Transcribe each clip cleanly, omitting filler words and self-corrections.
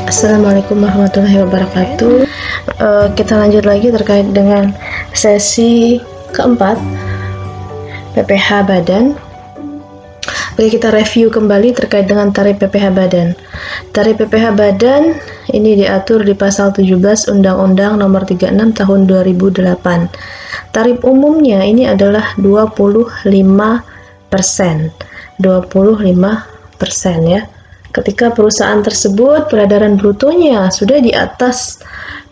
Assalamualaikum warahmatullahi wabarakatuh. Kita lanjut lagi terkait dengan sesi keempat PPh Badan. Oke, kita review kembali terkait dengan tarif PPh Badan. Tarif PPh Badan ini diatur di pasal 17 Undang-Undang Nomor 36 Tahun 2008. Tarif umumnya ini adalah 25%. 25% ya. Ketika perusahaan tersebut peredaran brutonya sudah di atas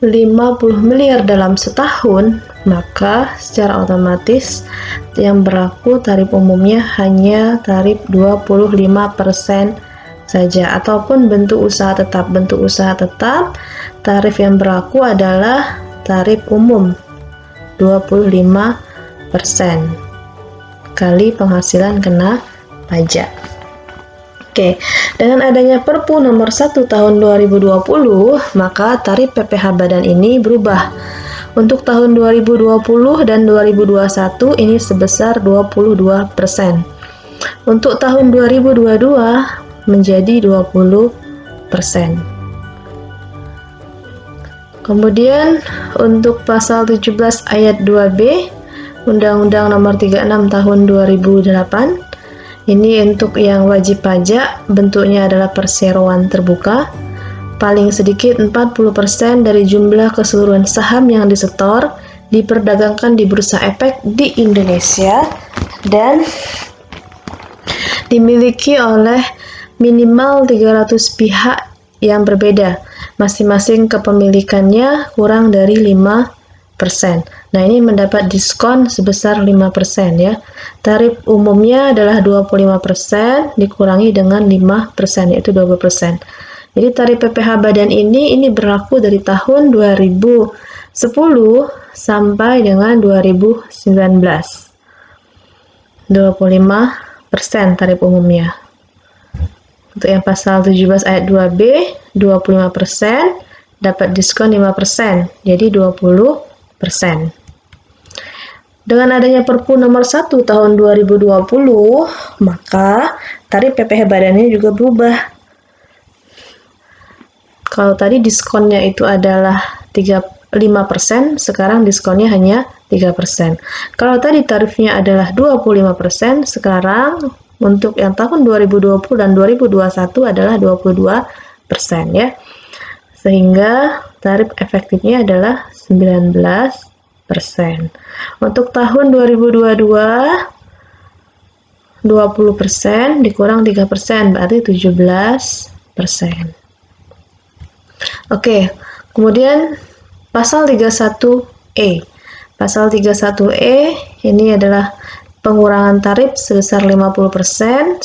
50 miliar dalam setahun, maka secara otomatis yang berlaku tarif umumnya hanya tarif 25% saja, ataupun bentuk usaha tetap. Bentuk usaha tetap, tarif yang berlaku adalah tarif umum 25% kali penghasilan kena pajak. Oke, dengan adanya Perpu nomor 1 tahun 2020, maka tarif PPh Badan ini berubah. Untuk tahun 2020 dan 2021 ini sebesar 22%. Untuk tahun 2022 menjadi 20%. Kemudian untuk pasal 17 ayat 2B Undang-Undang Nomor 36 Tahun 2008, ini untuk yang wajib pajak, bentuknya adalah perseroan terbuka. Paling sedikit 40% dari jumlah keseluruhan saham yang disetor diperdagangkan di Bursa Efek di Indonesia dan dimiliki oleh minimal 300 pihak yang berbeda. Masing-masing kepemilikannya kurang dari 5%. Nah, ini mendapat diskon sebesar 5% ya. Tarif umumnya adalah 25% dikurangi dengan 5%, yaitu 20%. Jadi tarif PPh Badan ini berlaku dari tahun 2010 sampai dengan 2019. 25% tarif umumnya. Untuk yang pasal 17 ayat 2B, 25% dapat diskon 5%, jadi 20%. Dengan adanya Perpu nomor 1 tahun 2020, maka tarif PPh Badannya juga berubah. Kalau tadi diskonnya itu adalah 5%, sekarang diskonnya hanya 3%. Kalau tadi tarifnya adalah 25%, sekarang untuk yang tahun 2020 dan 2021 adalah 22% ya. Sehingga tarif efektifnya adalah 19%. Untuk tahun 2022 20% dikurang 3%, berarti 17%. Oke, kemudian pasal 31E. Pasal 31E ini adalah pengurangan tarif sebesar 50%.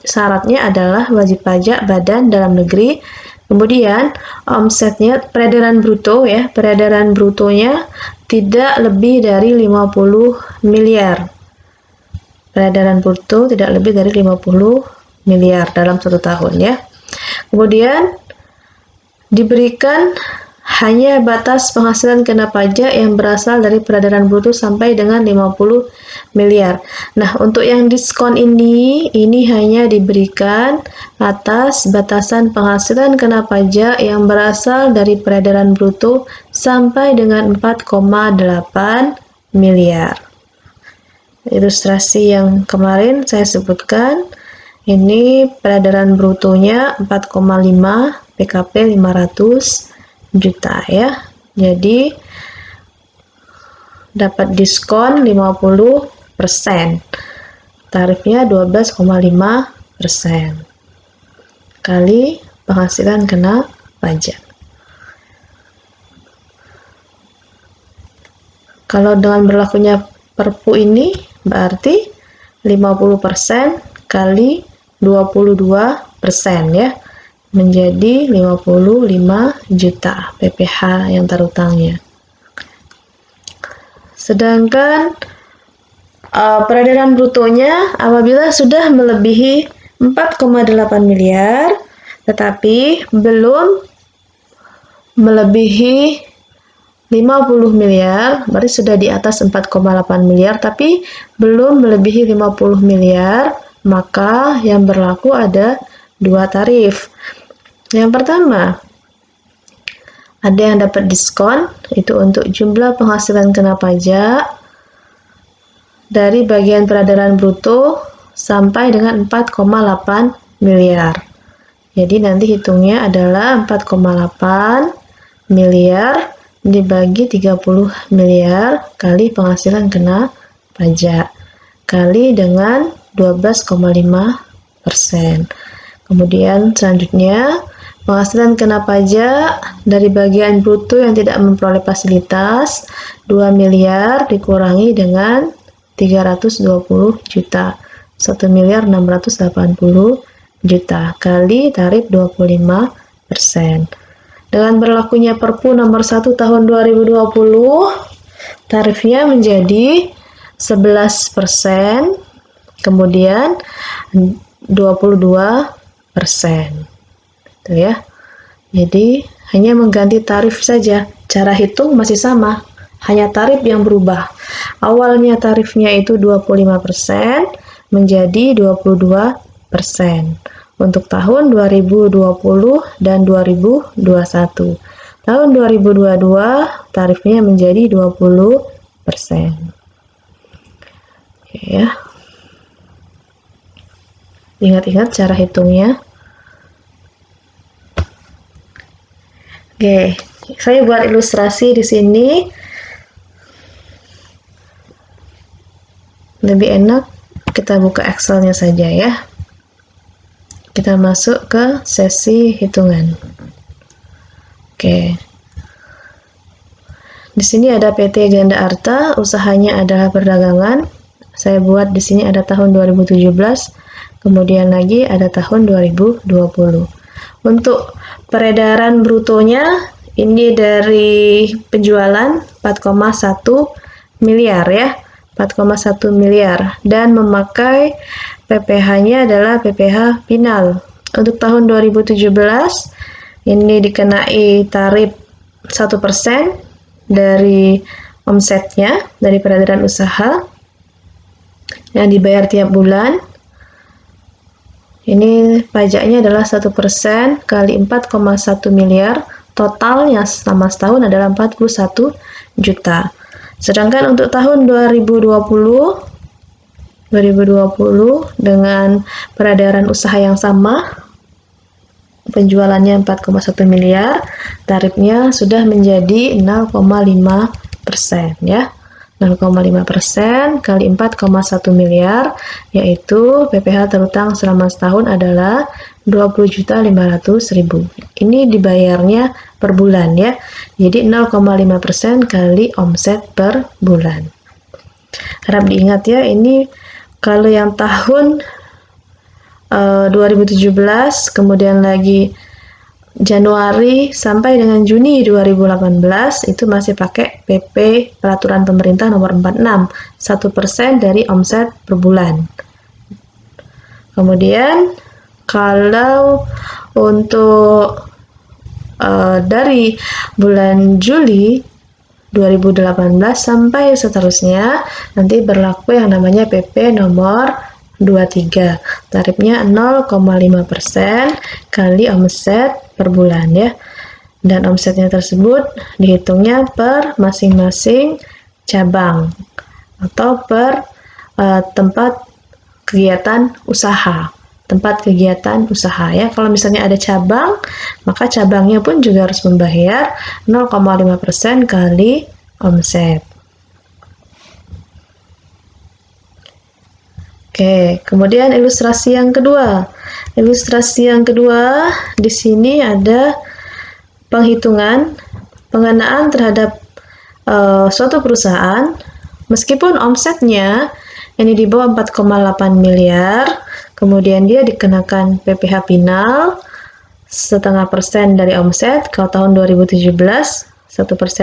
Syaratnya adalah wajib pajak badan dalam negeri. Kemudian omsetnya, peredaran bruto ya, peredaran brutonya tidak lebih dari 50 miliar. Peredaran bruto tidak lebih dari 50 miliar dalam satu tahun ya. Kemudian diberikan hanya batas penghasilan kena pajak yang berasal dari peredaran bruto sampai dengan 50 miliar. Nah, untuk yang diskon ini hanya diberikan atas batasan penghasilan kena pajak yang berasal dari peredaran bruto sampai dengan 4,8 miliar. Ilustrasi yang kemarin saya sebutkan, ini peredaran brutonya 4,5, PKP 500 juta ya. Jadi dapat diskon 50%. Tarifnya 12,5% kali penghasilan kena pajak. Kalau dengan berlakunya Perpu ini berarti 50% kali 22% ya, menjadi 55 juta PPh yang terutangnya. Sedangkan peredaran brutonya apabila sudah melebihi 4,8 miliar tetapi belum melebihi 50 miliar, berarti sudah di atas 4,8 miliar tapi belum melebihi 50 miliar, maka yang berlaku ada dua tarif. Yang pertama, Ada yang dapat diskon, itu untuk jumlah penghasilan kena pajak dari bagian peredaran bruto sampai dengan 4,8 miliar. Jadi nanti hitungnya adalah 4,8 miliar dibagi 30 miliar kali penghasilan kena pajak kali dengan 12,5%. Kemudian selanjutnya penghasilan kena pajak dari bagian bruto yang tidak memperoleh fasilitas 2 miliar dikurangi dengan 320 juta. 1 miliar 680 juta kali tarif 25%. Dengan berlakunya Perpu nomor 1 tahun 2020, tarifnya menjadi 11%, kemudian 22%. Tuh ya. Jadi hanya mengganti tarif saja, cara hitung masih sama, hanya tarif yang berubah. Awalnya tarifnya itu 25% menjadi 22% untuk tahun 2020 dan 2021. Tahun 2022 tarifnya menjadi 20%. Oke ya. Ingat-ingat cara hitungnya. Oke, saya buat ilustrasi di sini. Lebih enak kita buka Excel-nya saja ya. Kita masuk ke sesi hitungan. Oke. Di sini ada PT Ganda Arta, usahanya adalah perdagangan. Saya buat di sini ada tahun 2017, kemudian lagi ada tahun 2020. Untuk peredaran brutonya ini dari penjualan 4,1 miliar ya, 4,1 miliar dan memakai PPh-nya adalah PPh final. Untuk tahun 2017 ini dikenai tarif 1% dari omsetnya dari peredaran usaha yang dibayar tiap bulan. Ini pajaknya adalah 1% kali 4,1 miliar, totalnya selama setahun adalah 41 juta. Sedangkan untuk tahun 2020 dengan peredaran usaha yang sama, penjualannya 4,1 miliar, tarifnya sudah menjadi 0,5% ya. 0,5% kali 4,1 miliar, yaitu PPh terutang selama setahun adalah 20.500.000. Ini dibayarnya per bulan ya. Jadi 0,5% kali omset per bulan. Harap diingat ya, ini kalau yang tahun 2017 kemudian lagi Januari sampai dengan Juni 2018 itu masih pakai PP Peraturan Pemerintah Nomor 46, 1% dari omset per bulan. Kemudian kalau untuk dari bulan Juli 2018 sampai seterusnya nanti berlaku yang namanya PP Nomor 23, tarifnya 0,5% kali omset per bulan ya, dan omsetnya tersebut dihitungnya per masing-masing cabang atau per tempat kegiatan usaha ya. Kalau misalnya ada cabang, maka cabangnya pun juga harus membayar 0,5% kali omset. Oke, kemudian ilustrasi yang kedua. Ilustrasi yang kedua di sini ada penghitungan pengenaan terhadap suatu perusahaan meskipun omsetnya ini di bawah 4,8 miliar, kemudian dia dikenakan PPh final 0,5% dari omset. Kalau tahun 2017 1%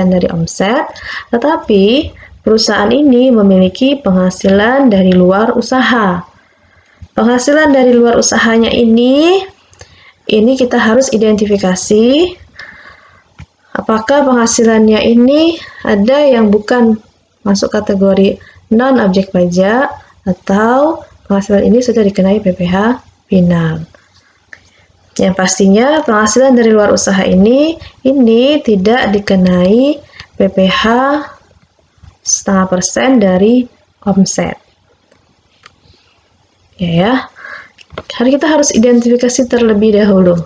dari omset, tetapi perusahaan ini memiliki penghasilan dari luar usaha. Penghasilan dari luar usahanya ini kita harus identifikasi apakah penghasilannya ini ada yang bukan masuk kategori non-objek pajak atau penghasilan ini sudah dikenai PPh final. Yang pastinya penghasilan dari luar usaha ini tidak dikenai PPh 0,5% dari omset. Ya. Kita harus identifikasi terlebih dahulu.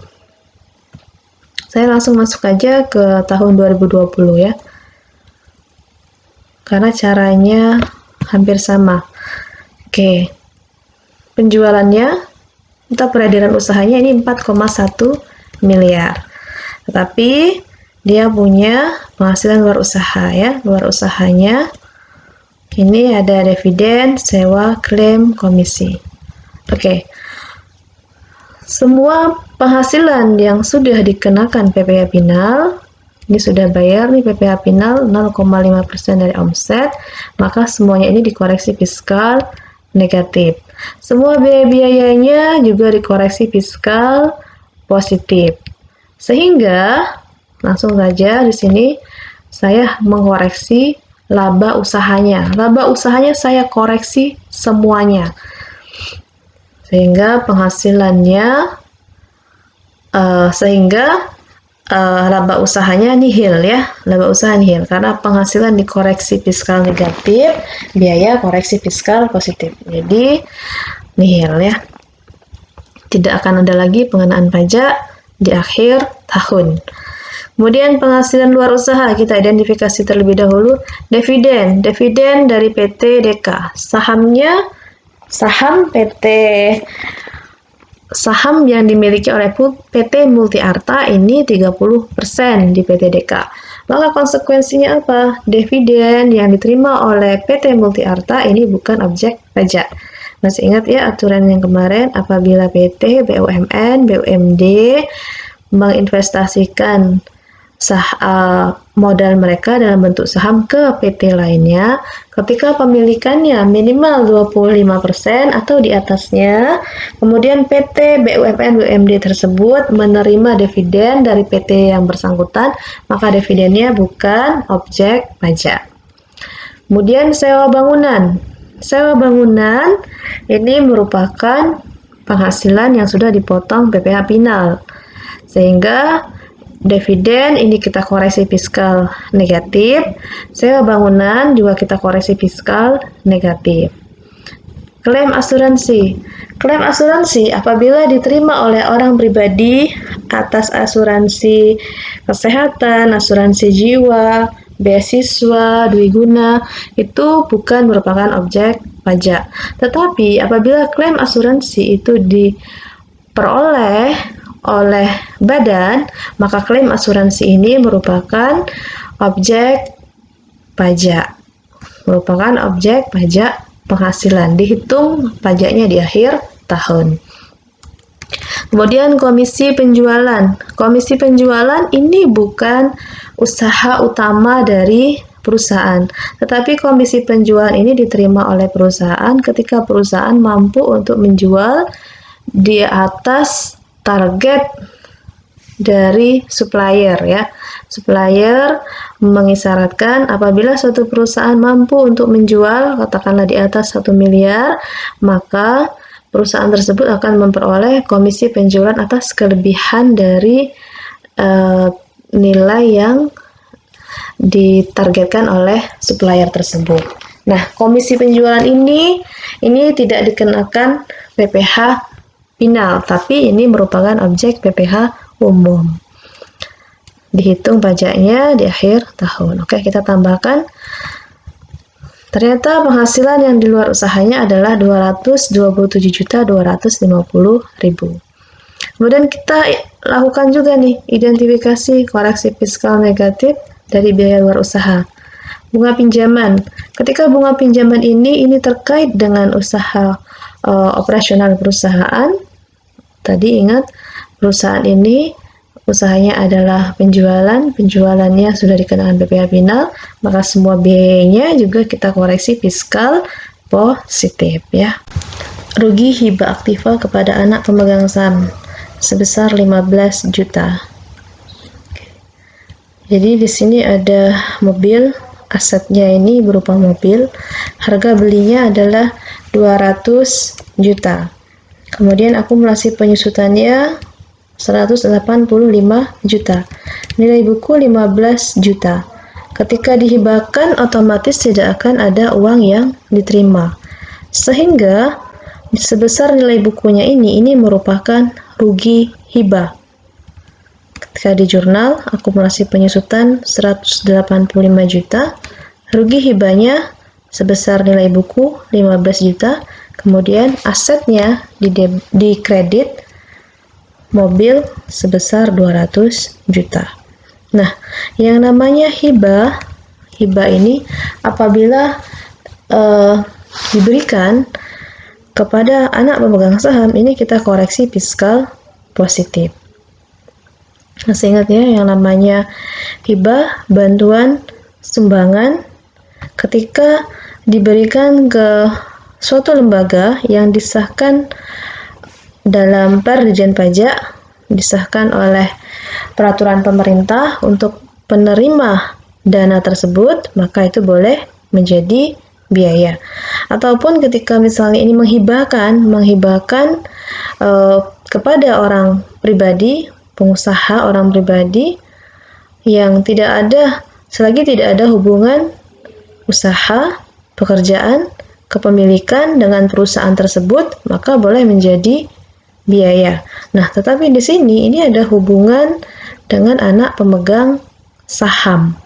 Saya langsung masuk aja ke tahun 2020 ya. Karena caranya hampir sama. Oke. Penjualannya, kita peredaran usahanya ini 4,1 miliar. Tetapi dia punya penghasilan luar usaha ya. Luar usahanya ini ada dividen, sewa, klaim, komisi. Oke. Semua penghasilan yang sudah dikenakan PPh final, ini sudah bayar nih PPh final 0,5% dari omset, maka semuanya ini dikoreksi fiskal negatif. Semua biaya-biayanya juga dikoreksi fiskal positif. Sehingga langsung saja di sini saya mengoreksi laba usahanya. Laba usahanya saya koreksi semuanya. Sehingga penghasilannya laba usahanya nihil ya, laba usaha nihil karena penghasilan dikoreksi fiskal negatif, biaya koreksi fiskal positif. Jadi nihil ya. Tidak akan ada lagi pengenaan pajak di akhir tahun. Kemudian penghasilan luar usaha kita identifikasi terlebih dahulu. Dividen dari PT DK. Saham yang dimiliki oleh PT Multi Arta ini 30% di PT DK. Maka konsekuensinya apa? Dividen yang diterima oleh PT Multi Arta ini bukan objek pajak. Masih ingat ya aturan yang kemarin, apabila PT, BUMN, BUMD menginvestasikan modal mereka dalam bentuk saham ke PT lainnya, ketika pemilikannya minimal 25% atau di atasnya, kemudian PT, BUMN, BUMD tersebut menerima dividen dari PT yang bersangkutan, maka dividennya bukan objek pajak. Kemudian sewa bangunan. Sewa bangunan ini merupakan penghasilan yang sudah dipotong PPh final. Sehingga dividen ini kita koreksi fiskal negatif, sewa bangunan juga kita koreksi fiskal negatif. Klaim asuransi. Klaim asuransi apabila diterima oleh orang pribadi atas asuransi kesehatan, asuransi jiwa, beasiswa, dwiguna, itu bukan merupakan objek pajak. Tetapi apabila klaim asuransi itu diperoleh oleh badan, maka klaim asuransi ini merupakan objek pajak. Merupakan objek pajak penghasilan. Dihitung pajaknya di akhir tahun. Kemudian komisi penjualan. Komisi penjualan ini bukan usaha utama dari perusahaan, tetapi komisi penjualan ini diterima oleh perusahaan ketika perusahaan mampu untuk menjual di atas target dari supplier ya. Supplier mengisyaratkan apabila suatu perusahaan mampu untuk menjual katakanlah di atas 1 miliar, maka perusahaan tersebut akan memperoleh komisi penjualan atas kelebihan dari nilai yang ditargetkan oleh supplier tersebut. Nah, komisi penjualan ini tidak dikenakan PPh final, tapi ini merupakan objek PPh umum. Dihitung pajaknya di akhir tahun. Oke, kita tambahkan. Ternyata penghasilan yang di luar usahanya adalah 227.250.000. Kemudian kita lakukan juga nih identifikasi koreksi fiskal negatif dari biaya luar usaha. Bunga pinjaman. Ketika bunga pinjaman ini terkait dengan usaha operasional perusahaan. Tadi ingat perusahaan ini usahanya adalah penjualannya sudah dikenakan PPh final, maka semua biayanya juga kita koreksi fiskal positif ya. Rugi hibah aktiva kepada anak pemegang saham sebesar 15 juta. Jadi di sini ada mobil, asetnya ini berupa mobil, harga belinya adalah 200 juta. Kemudian akumulasi penyusutannya 185 juta. Nilai buku 15 juta. Ketika dihibahkan, otomatis tidak akan ada uang yang diterima. Sehingga sebesar nilai bukunya ini merupakan rugi hibah. Ketika di jurnal akumulasi penyusutan 185 juta, rugi hibahnya sebesar nilai buku 15 juta, kemudian asetnya di kredit mobil sebesar 200 juta. Nah, yang namanya hibah ini apabila diberikan kepada anak pemegang saham, ini kita koreksi fiskal positif. Masih ingat ya, yang namanya hibah, bantuan, sumbangan, ketika diberikan ke suatu lembaga yang disahkan dalam Dirjen Pajak, disahkan oleh peraturan pemerintah untuk penerima dana tersebut, maka itu boleh menjadi biaya. Ataupun ketika misalnya ini menghibahkan kepada orang pribadi, pengusaha orang pribadi yang selagi tidak ada hubungan usaha, pekerjaan, kepemilikan dengan perusahaan tersebut, maka boleh menjadi biaya. Nah, tetapi di sini ini ada hubungan dengan anak pemegang saham.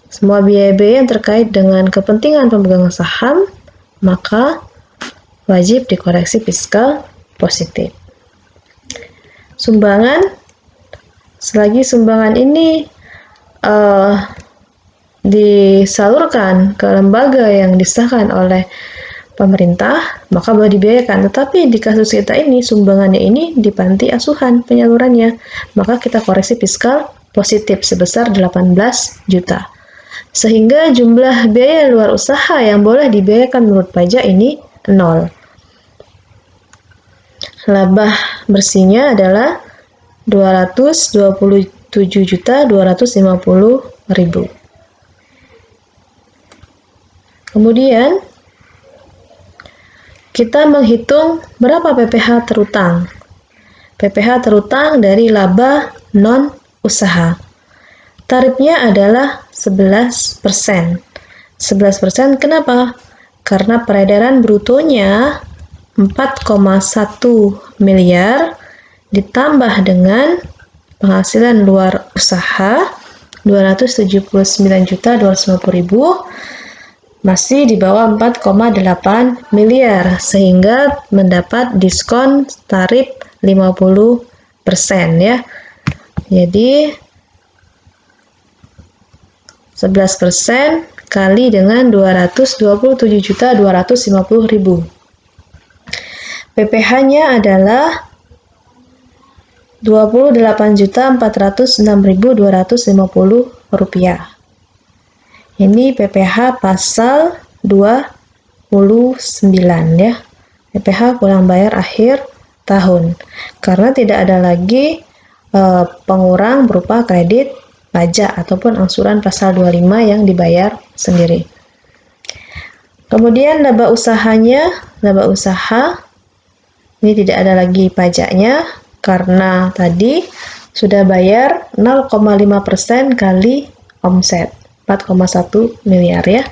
Semua biaya-biaya yang terkait dengan kepentingan pemegang saham, maka wajib dikoreksi fiskal positif. Sumbangan, selagi sumbangan ini disalurkan ke lembaga yang disahkan oleh pemerintah, maka boleh dibiayakan. Tetapi di kasus kita ini, sumbangannya ini di panti asuhan penyalurannya, maka kita koreksi fiskal positif sebesar 18 juta. Sehingga jumlah biaya luar usaha yang boleh dibiayakan menurut pajak ini 0. Laba bersihnya adalah 227.250.000. Kemudian kita menghitung berapa PPh terutang. PPh terutang dari laba non usaha. Tarifnya adalah 11%. 11% kenapa? Karena peredaran brutonya 4,1 miliar ditambah dengan penghasilan luar usaha 279.250.000, masih di bawah 4,8 miliar, sehingga mendapat diskon tarif 50% ya. Jadi 11% kali dengan 227.250.000. PPh-nya adalah 28.406.250 rupiah. Ini PPh pasal 29 ya. PPh pulang bayar akhir tahun. Karena tidak ada lagi pengurang berupa kredit pajak ataupun angsuran pasal 25 yang dibayar sendiri. Kemudian laba usahanya, laba usaha ini tidak ada lagi pajaknya karena tadi sudah bayar 0,5% kali omset 4,1 miliar ya.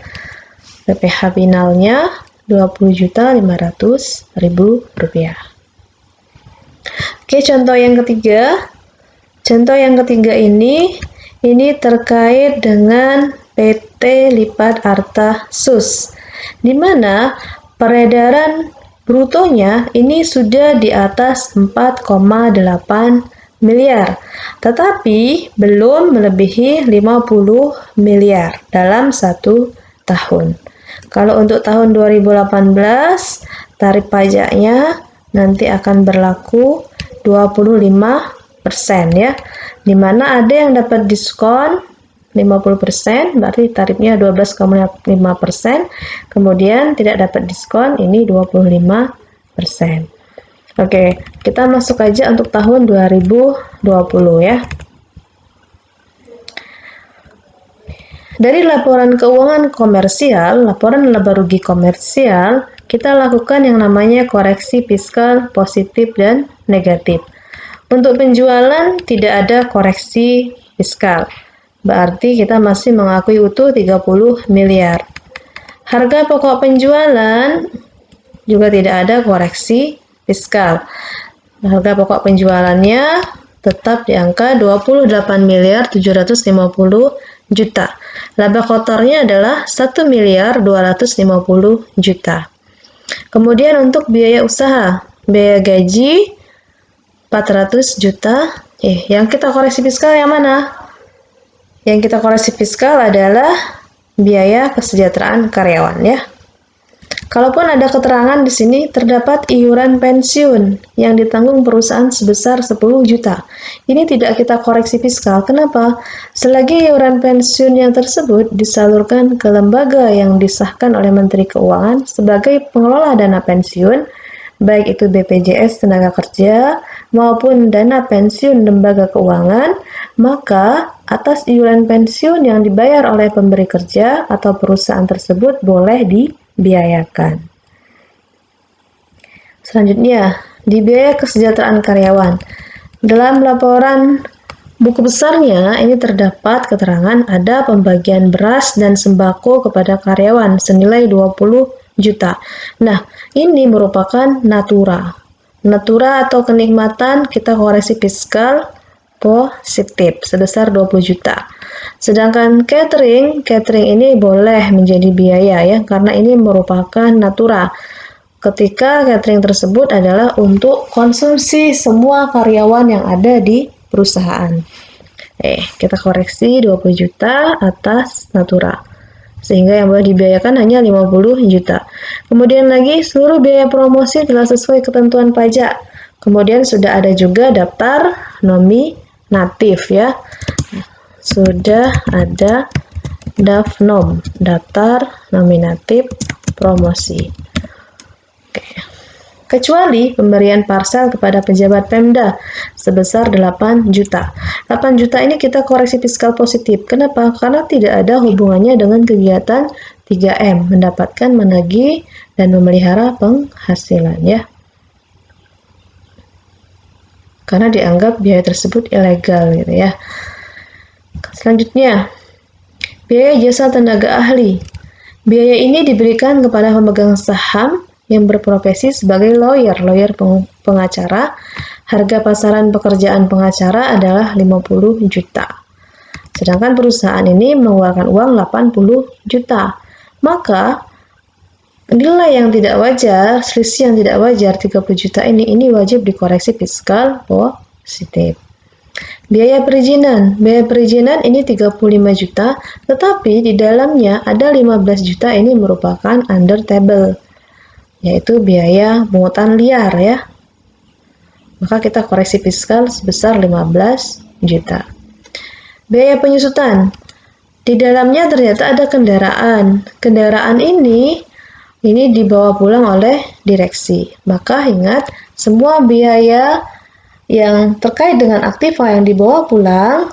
PPh finalnya 20.500.000 rupiah. Oke, contoh yang ketiga. Contoh yang ketiga ini terkait dengan PT Lipat Arta Sus, di mana peredaran brutonya ini sudah di atas 4,8 miliar, tetapi belum melebihi 50 miliar dalam satu tahun. Kalau untuk tahun 2018, tarif pajaknya nanti akan berlaku 25% ya, dimana ada yang dapat diskon 50%, berarti tarifnya 12,5%, kemudian tidak dapat diskon ini 25%. Oke, kita masuk aja untuk tahun 2020 ya. Dari laporan keuangan komersial, laporan laba rugi komersial, kita lakukan yang namanya koreksi fiskal positif dan negatif. Untuk penjualan tidak ada koreksi fiskal. Berarti kita masih mengakui utuh 30 miliar. Harga pokok penjualan juga tidak ada koreksi fiskal. Harga pokok penjualannya tetap di angka 28 miliar 750 juta. Laba kotornya adalah 1 miliar 250 juta. Kemudian untuk biaya usaha, biaya gaji 400 juta. Yang kita koreksi fiskal yang mana? Yang kita koreksi fiskal adalah biaya kesejahteraan karyawan ya. Kalaupun ada keterangan di sini terdapat iuran pensiun yang ditanggung perusahaan sebesar 10 juta. Ini tidak kita koreksi fiskal. Kenapa? Selagi iuran pensiun yang tersebut disalurkan ke lembaga yang disahkan oleh Menteri Keuangan sebagai pengelola dana pensiun, baik itu BPJS Tenaga Kerja maupun dana pensiun lembaga keuangan, maka atas iuran pensiun yang dibayar oleh pemberi kerja atau perusahaan tersebut boleh dibiayakan. Selanjutnya, di biaya kesejahteraan karyawan. Dalam laporan buku besarnya ini terdapat keterangan ada pembagian beras dan sembako kepada karyawan senilai 20 juta. Nah, ini merupakan natura. Natura atau kenikmatan kita koreksi fiskal positif sebesar 20 juta. Sedangkan catering ini boleh menjadi biaya ya, karena ini merupakan natura. Ketika catering tersebut adalah untuk konsumsi semua karyawan yang ada di perusahaan. Kita koreksi 20 juta atas natura. Sehingga yang boleh dibiayakan hanya 50 juta. Kemudian lagi seluruh biaya promosi telah sesuai ketentuan pajak. Kemudian sudah ada juga daftar nominatif ya. Sudah ada DAFNOM, daftar nominatif promosi. Kecuali pemberian parsel kepada pejabat Pemda sebesar 8 juta. 8 juta ini kita koreksi fiskal positif. Kenapa? Karena tidak ada hubungannya dengan kegiatan 3M, mendapatkan, menagih, dan memelihara penghasilan ya. Karena dianggap biaya tersebut ilegal gitu ya. Selanjutnya, biaya jasa tenaga ahli. Biaya ini diberikan kepada pemegang saham yang berprofesi sebagai lawyer pengacara. Harga pasaran pekerjaan pengacara adalah 50 juta. Sedangkan perusahaan ini mengeluarkan uang 80 juta. Maka nilai yang tidak wajar, selisih yang tidak wajar 30 juta ini wajib dikoreksi fiskal positif. Biaya perizinan ini 35 juta, tetapi di dalamnya ada 15 juta ini merupakan under table, yaitu biaya pungutan liar ya. Maka kita koreksi fiskal sebesar 15 juta. Biaya penyusutan. Di dalamnya ternyata ada kendaraan. Kendaraan ini dibawa pulang oleh direksi. Maka ingat, semua biaya yang terkait dengan aktiva yang dibawa pulang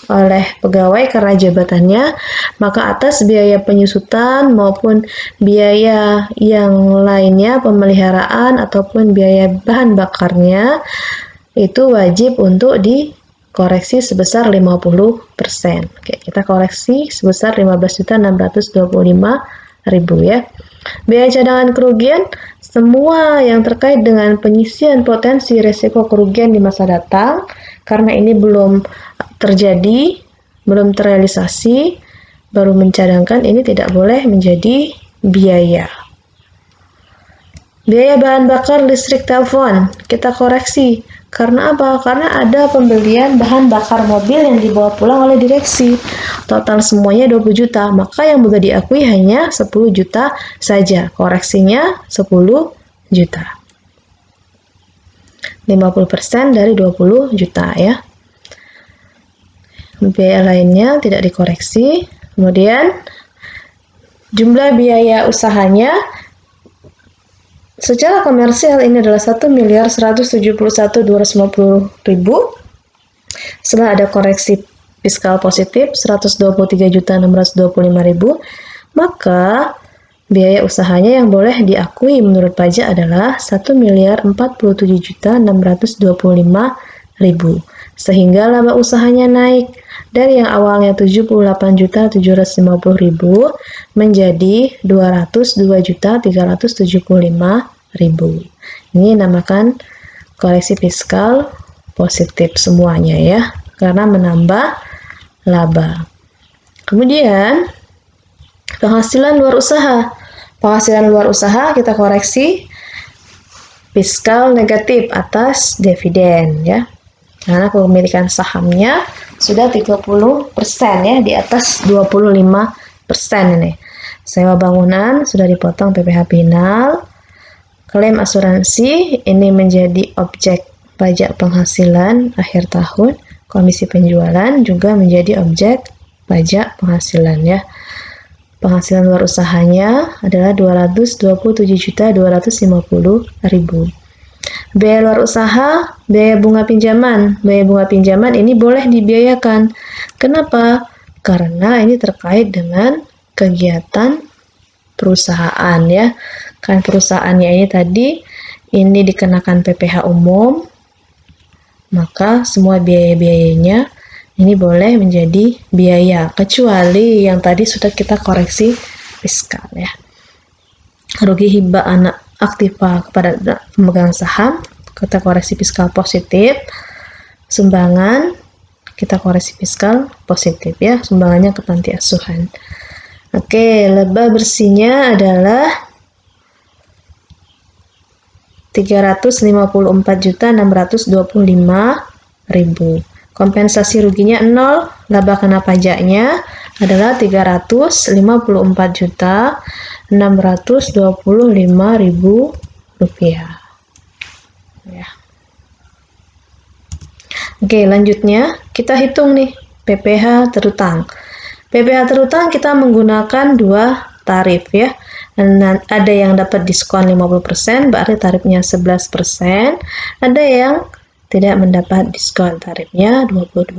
oleh pegawai karena jabatannya, maka atas biaya penyusutan maupun biaya yang lainnya, pemeliharaan ataupun biaya bahan bakarnya, itu wajib untuk dikoreksi sebesar 50%. Oke, kita koreksi sebesar 15.625.000 ya. Biaya cadangan kerugian, semua yang terkait dengan penyisian potensi resiko kerugian di masa datang, karena ini belum terjadi, belum terrealisasi, baru mencadangkan, ini tidak boleh menjadi biaya. Biaya bahan bakar listrik telepon, kita koreksi. Karena apa? Karena ada pembelian bahan bakar mobil yang dibawa pulang oleh direksi. Total semuanya 20 juta, maka yang boleh diakui hanya 10 juta saja. Koreksinya 10 juta. 50% dari 20 juta ya. Biaya lainnya tidak dikoreksi. Kemudian jumlah biaya usahanya secara komersial ini adalah 1.171.250.000. Setelah ada koreksi fiskal positif 123.625.000, maka biaya usahanya yang boleh diakui menurut pajak adalah 1.047.625.000. sehingga laba usahanya naik dari yang awalnya 78.750.000 menjadi 202.375.000. Ini namakan koreksi fiskal positif semuanya ya, karena menambah laba. Kemudian penghasilan luar usaha. Penghasilan luar usaha kita koreksi fiskal negatif atas dividen ya. Karena kepemilikan sahamnya sudah 30% ya, di atas 25% ini. Sewa bangunan sudah dipotong PPh final. Klaim asuransi ini menjadi objek pajak penghasilan akhir tahun. Komisi penjualan juga menjadi objek pajak penghasilan ya. Penghasilan luar usahanya adalah 227.250.000. Biaya luar usaha, biaya bunga pinjaman. Biaya bunga pinjaman ini boleh dibiayakan. Kenapa? Karena ini terkait dengan kegiatan perusahaan ya. Kan perusahaannya ini tadi ini dikenakan PPh umum, maka semua biaya-biayanya ini boleh menjadi biaya, kecuali yang tadi sudah kita koreksi fiskal ya. Rugi hibah anak aktiva kepada pemegang saham, kita koreksi fiskal positif. Sumbangan, kita koreksi fiskal positif ya, sumbangannya ke panti asuhan. Oke, laba bersihnya adalah 354.625.000. Kompensasi ruginya 0, laba kena pajaknya adalah 354.625.000 rupiah. Ya. Oke, lanjutnya kita hitung nih PPh terutang. PPh terutang kita menggunakan dua tarif ya. Ada yang dapat diskon 50%, berarti tarifnya 11%. Ada yang tidak mendapat diskon, tarifnya 22%.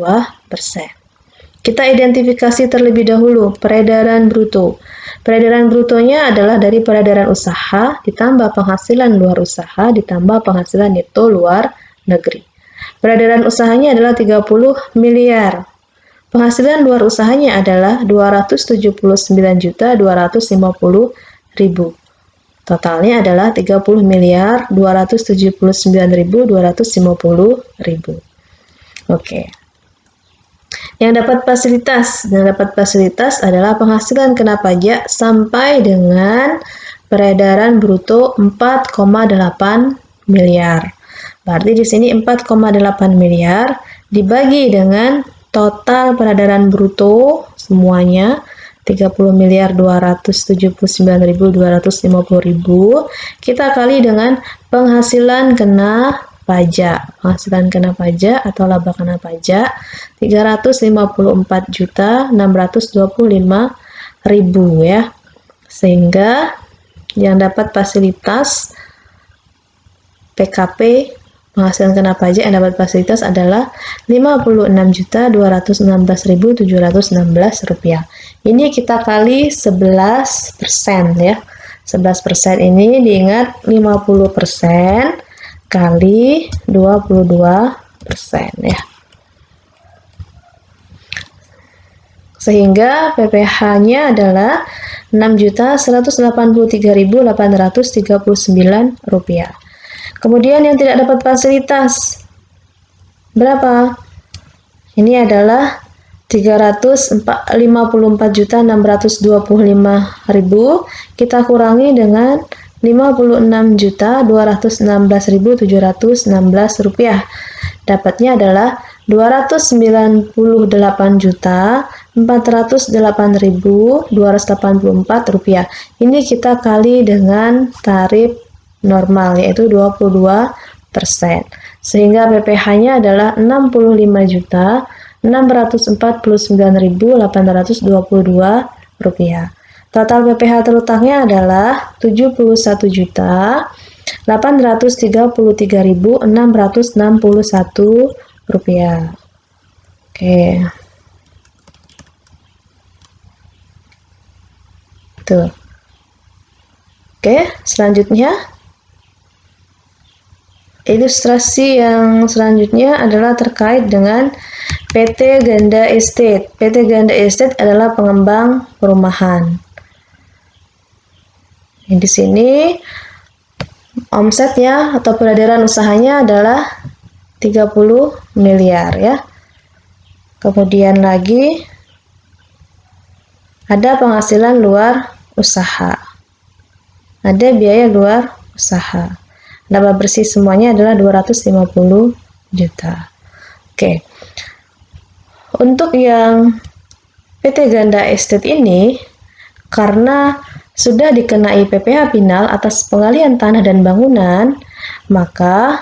Kita identifikasi terlebih dahulu peredaran bruto. Peredaran brutonya adalah dari peredaran usaha ditambah penghasilan luar usaha ditambah penghasilan neto luar negeri. Peredaran usahanya adalah 30 miliar. Penghasilan luar usahanya adalah 279.250.000. Totalnya adalah 30.279.250.000. Oke. Yang dapat fasilitas adalah penghasilan kena pajak sampai dengan peredaran bruto 4,8 miliar. Berarti di sini 4,8 miliar dibagi dengan total peredaran bruto semuanya 30.279.250.000, kita kali dengan penghasilan kena pajak. Penghasilan kena pajak atau laba kena pajak 354.625.000 ya. Sehingga yang dapat fasilitas PKP penghasilan kena pajak yang dapat fasilitas adalah 56.216.716 rupiah. Ini kita kali 11% ya. 11% ini diingat 50% kali 22% ya. Sehingga PPh-nya adalah 6.183.839 rupiah. Kemudian yang tidak dapat fasilitas berapa? Ini adalah 354.625.000 kita kurangi dengan 56.216.716 rupiah. Dapatnya adalah 298.408.284 rupiah. Ini kita kali dengan tarif normal yaitu 22%. Sehingga PPh-nya adalah 65.649.822 rupiah. Total PPh terutangnya adalah 71.833.661 rupiah. Oke. Tuh. Oke, selanjutnya ilustrasi yang selanjutnya adalah terkait dengan PT Ganda Estate. PT Ganda Estate adalah pengembang perumahan. Di sini omsetnya atau peredaran usahanya adalah 30 miliar ya. Kemudian lagi ada penghasilan luar usaha. Ada biaya luar usaha. Laba bersih semuanya adalah 250 juta. Oke. Untuk yang PT Ganda Estate ini, karena sudah dikenai PPh final atas pengalihan tanah dan bangunan, maka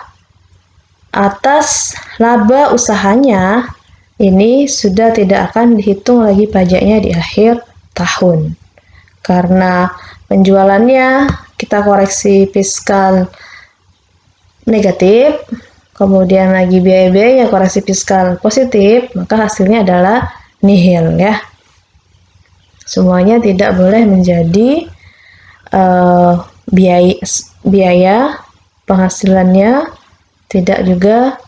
atas laba usahanya ini sudah tidak akan dihitung lagi pajaknya di akhir tahun. Karena penjualannya kita koreksi fiskal negatif, kemudian lagi biaya-biaya koreksi fiskal positif, maka hasilnya adalah nihil ya. Semuanya tidak boleh menjadi biaya penghasilannya, tidak juga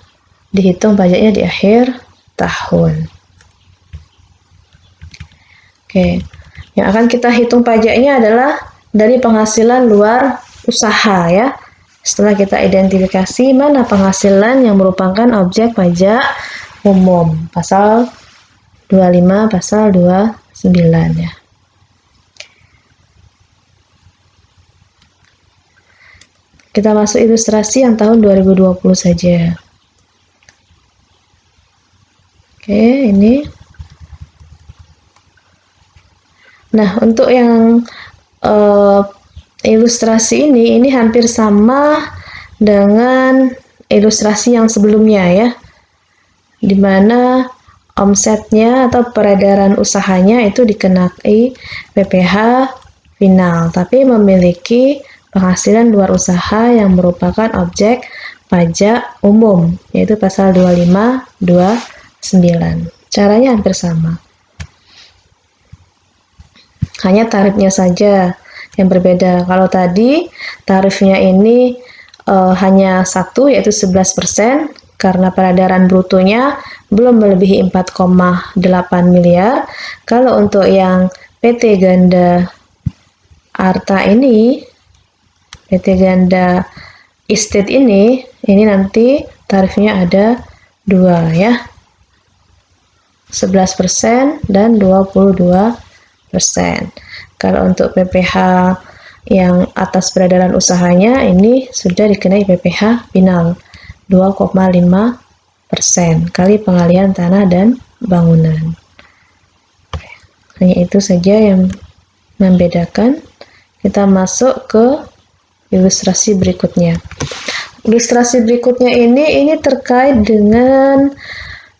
dihitung pajaknya di akhir tahun. Oke, yang akan kita hitung pajaknya adalah dari penghasilan luar usaha ya. Setelah kita identifikasi mana penghasilan yang merupakan objek pajak umum, pasal 25, pasal 29 ya. Kita masuk ilustrasi yang tahun 2020 saja. Oke, ini. Nah, untuk yang ilustrasi ini hampir sama dengan ilustrasi yang sebelumnya ya, di mana omsetnya atau peredaran usahanya itu dikenai PPh final, tapi memiliki penghasilan luar usaha yang merupakan objek pajak umum, yaitu pasal 25, 29. Caranya hampir sama. Hanya tarifnya saja yang berbeda. Kalau tadi tarifnya ini hanya satu, yaitu 11%, karena peredaran brutonya belum melebihi 4,8 miliar. Kalau untuk yang PT Ganda Arta ini, PT Ganda Estate ini nanti tarifnya ada dua ya, 11% dan 22%. Kalau untuk PPh yang atas peredaran usahanya ini sudah dikenai PPh final 2,5% kali pengalihan tanah dan bangunan. Hanya itu saja yang membedakan. Kita masuk ke ilustrasi berikutnya. Ilustrasi berikutnya ini terkait dengan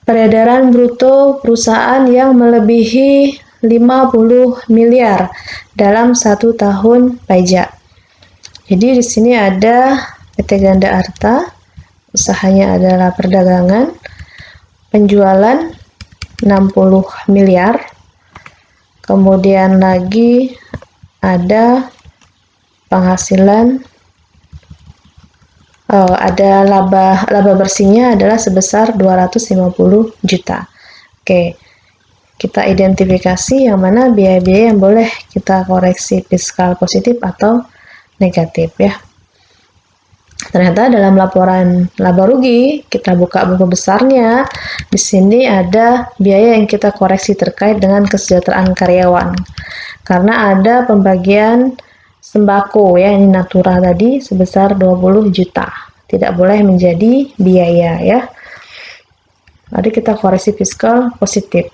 peredaran bruto perusahaan yang melebihi 50 miliar dalam 1 tahun pajak. Jadi di sini ada PT Ganda Arta, usahanya adalah perdagangan, penjualan 60 miliar, kemudian lagi ada penghasilan, ada laba bersihnya adalah sebesar 250 juta. Oke, kita identifikasi yang mana biaya-biaya yang boleh kita koreksi fiskal positif atau negatif ya. Ternyata dalam laporan laba rugi, kita buka buku besarnya, di sini ada biaya yang kita koreksi terkait dengan kesejahteraan karyawan. Karena ada pembagian sembako ya, ini natura tadi sebesar 20 juta. Tidak boleh menjadi biaya ya. Mari kita koreksi fiskal positif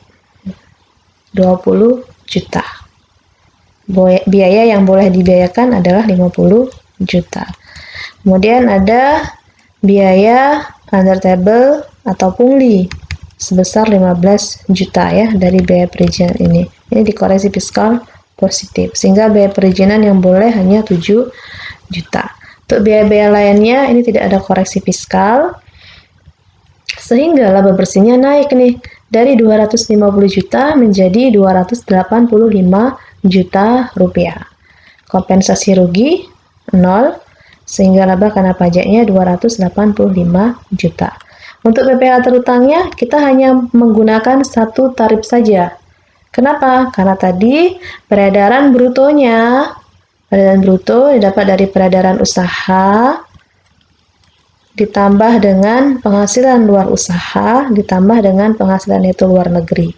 20 juta. Biaya yang boleh dibiayakan adalah 50 juta. Kemudian ada biaya under table atau pungli sebesar 15 juta ya dari biaya perizinan ini. Ini dikoreksi fiskal positif, sehingga biaya perizinan yang boleh hanya 7 juta. Untuk biaya-biaya lainnya ini tidak ada koreksi fiskal, sehingga laba bersihnya naik nih dari 250 juta menjadi 285 juta rupiah. Kompensasi rugi 0, sehingga laba kena pajaknya 285 juta. Untuk PPh terutangnya kita hanya menggunakan satu tarif saja. Kenapa? Karena tadi peredaran bruto didapat dari peredaran usaha ditambah dengan penghasilan luar usaha ditambah dengan penghasilan neto luar negeri.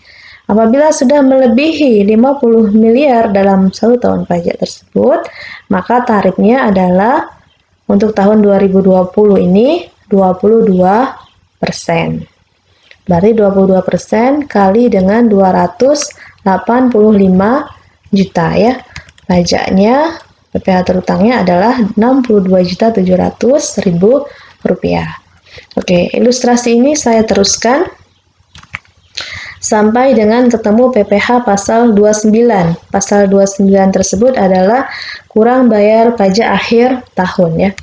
Apabila sudah melebihi 50 miliar dalam 1 tahun pajak tersebut, maka tarifnya adalah untuk tahun 2020 ini 22%. Berarti 22% kali dengan 285 juta ya. Pajaknya PPh terutangnya adalah 62.700.000 rupiah. Oke, ilustrasi ini saya teruskan sampai dengan ketemu PPh pasal 29. Pasal 29 tersebut adalah kurang bayar pajak akhir tahun ya.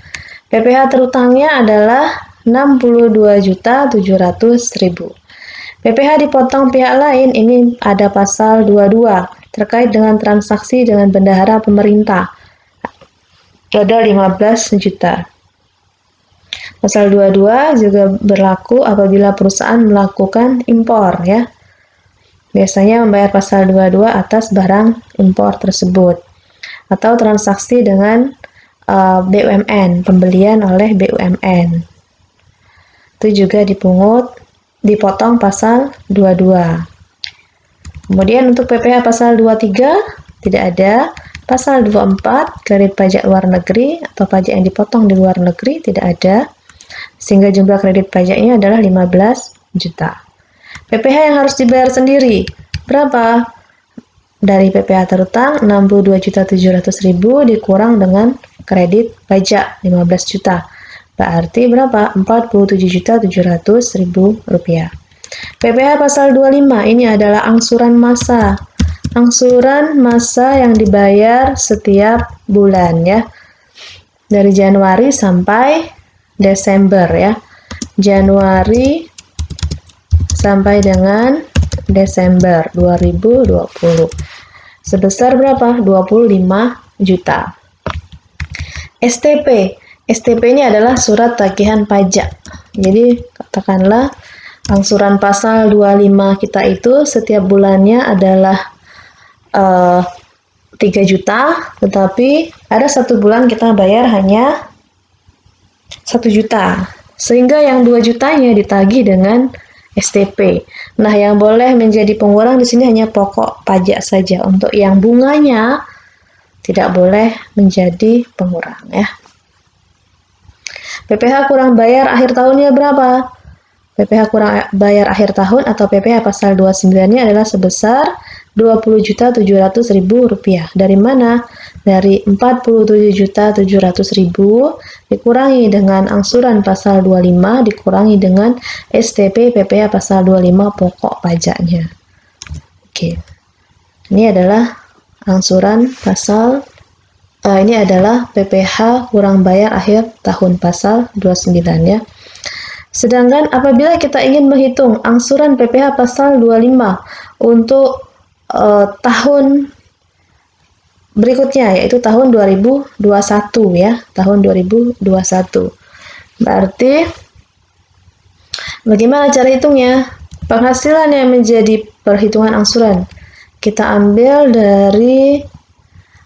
PPh terutangnya adalah 62.700.000. PPh dipotong pihak lain ini ada pasal 22 terkait dengan transaksi dengan bendahara pemerintah. Ada 15 juta. Pasal 22 juga berlaku apabila perusahaan melakukan impor ya. Biasanya membayar pasal 22 atas barang impor tersebut. Atau transaksi dengan BUMN, pembelian oleh BUMN. Itu juga dipotong pasal 22. Kemudian untuk PPh pasal 23 tidak ada. Pasal 24 kredit pajak luar negeri atau pajak yang dipotong di luar negeri tidak ada. Sehingga jumlah kredit pajaknya adalah 15 juta. PPh yang harus dibayar sendiri berapa? Dari PPh terutang 62.700.000 dikurang dengan kredit pajak 15 juta. Berarti berapa? 47.700.000 rupiah. PPh pasal 25 ini adalah angsuran massa. Angsuran massa yang dibayar setiap bulan ya. Dari Januari sampai Desember ya. Januari sampai dengan Desember 2020. Sebesar berapa? 25 juta. STP. STP ini adalah surat tagihan pajak. Jadi katakanlah angsuran pasal 25 kita itu setiap bulannya adalah 3 juta, tetapi ada satu bulan kita bayar hanya 1 juta. Sehingga yang 2 jutanya ditagih dengan STP. Nah, yang boleh menjadi pengurang di sini hanya pokok pajak saja. Untuk yang bunganya tidak boleh menjadi pengurang ya. PPh kurang bayar akhir tahunnya berapa? PPh kurang bayar akhir tahun atau PPh pasal 29-nya adalah sebesar 20.700.000 rupiah. Dari mana? Dari 47.700.000 dikurangi dengan angsuran pasal 25 dikurangi dengan STP PPh pasal 25 pokok pajaknya. Oke. Ini adalah angsuran pasal ini adalah PPh kurang bayar akhir tahun pasal 29 ya. Sedangkan apabila kita ingin menghitung angsuran PPh pasal 25 untuk tahun berikutnya yaitu tahun 2021 ya, tahun 2021. Berarti bagaimana cara hitungnya? Penghasilan yang menjadi perhitungan angsuran kita ambil dari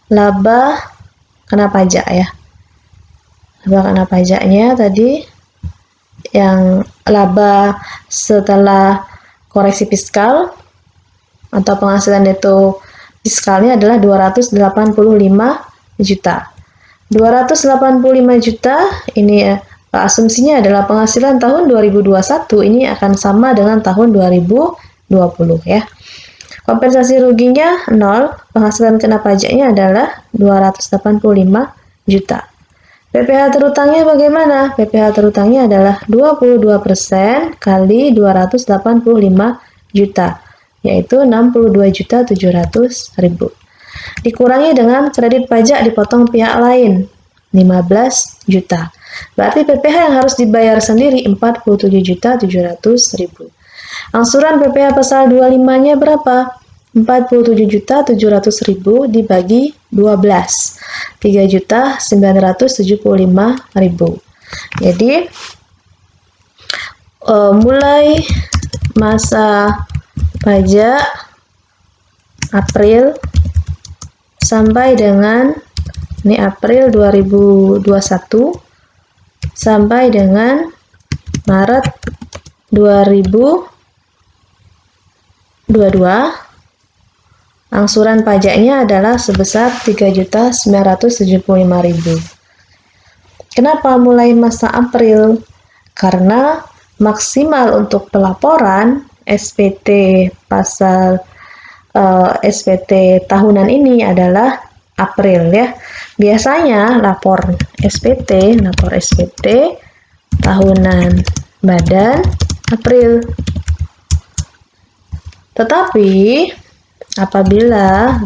laba kena pajak ya. Laba kena pajaknya tadi yang laba setelah koreksi fiskal atau penghasilan neto fiskalnya adalah 285 juta. 285 juta ini asumsinya adalah penghasilan tahun 2021 ini akan sama dengan tahun 2020 ya. Kompensasi ruginya 0, penghasilan kena pajaknya adalah 285 juta. PPh terutangnya bagaimana? PPh terutangnya adalah 22% kali 285 juta, yaitu 62.700.000. Dikurangi dengan kredit pajak dipotong pihak lain, 15 juta. Berarti PPh yang harus dibayar sendiri 47.700.000. Angsuran PPh pasal 25-nya berapa? 47.700.000 dibagi 3.975.000. Jadi mulai masa pajak April sampai dengan ini April 2021 sampai dengan Maret 2022, angsuran pajaknya adalah sebesar 3.975.000. Kenapa mulai masa April? Karena maksimal untuk pelaporan SPT pasal SPT tahunan ini adalah April ya. Biasanya lapor SPT tahunan badan April. Tetapi apabila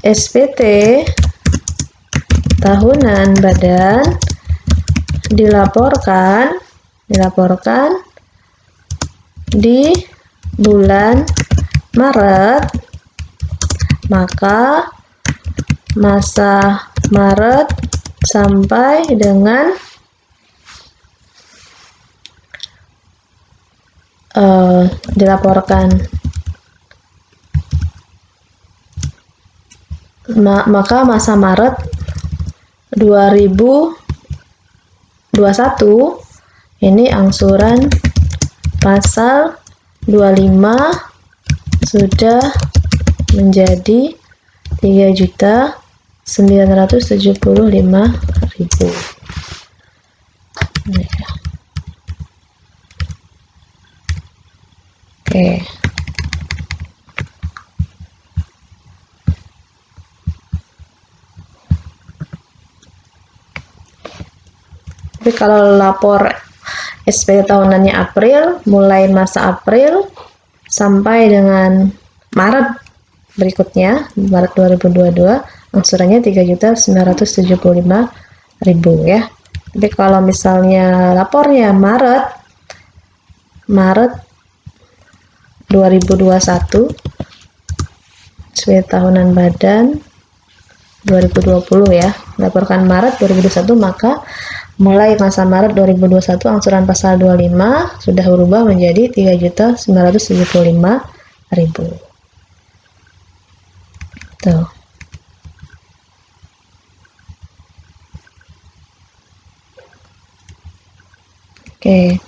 SPT tahunan badan dilaporkan di bulan Maret, maka masa Maret sampai dengan maka masa Maret 2021 ini angsuran pasal 25 sudah menjadi 3.975.000. Oke. Tapi kalau lapor SPT tahunannya April, mulai masa April sampai dengan Maret berikutnya, Maret 2022, angsurannya 3.975.000 ya. Tapi kalau misalnya lapornya Maret 2021, SPT tahunan badan 2020 ya, laporkan Maret 2021, maka mulai masa Maret 2021 angsuran pasal 25 sudah berubah menjadi 3.975.000. Tuh. Oke.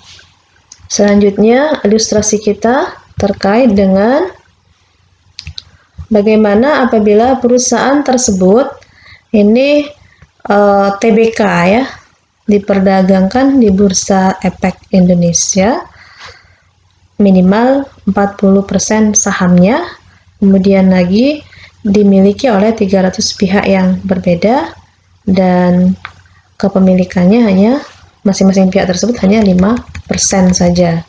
Selanjutnya ilustrasi kita terkait dengan bagaimana apabila perusahaan tersebut ini TBK ya, diperdagangkan di Bursa Efek Indonesia, minimal 40% sahamnya, kemudian lagi dimiliki oleh 300 pihak yang berbeda, dan kepemilikannya hanya masing-masing pihak tersebut hanya 5% saja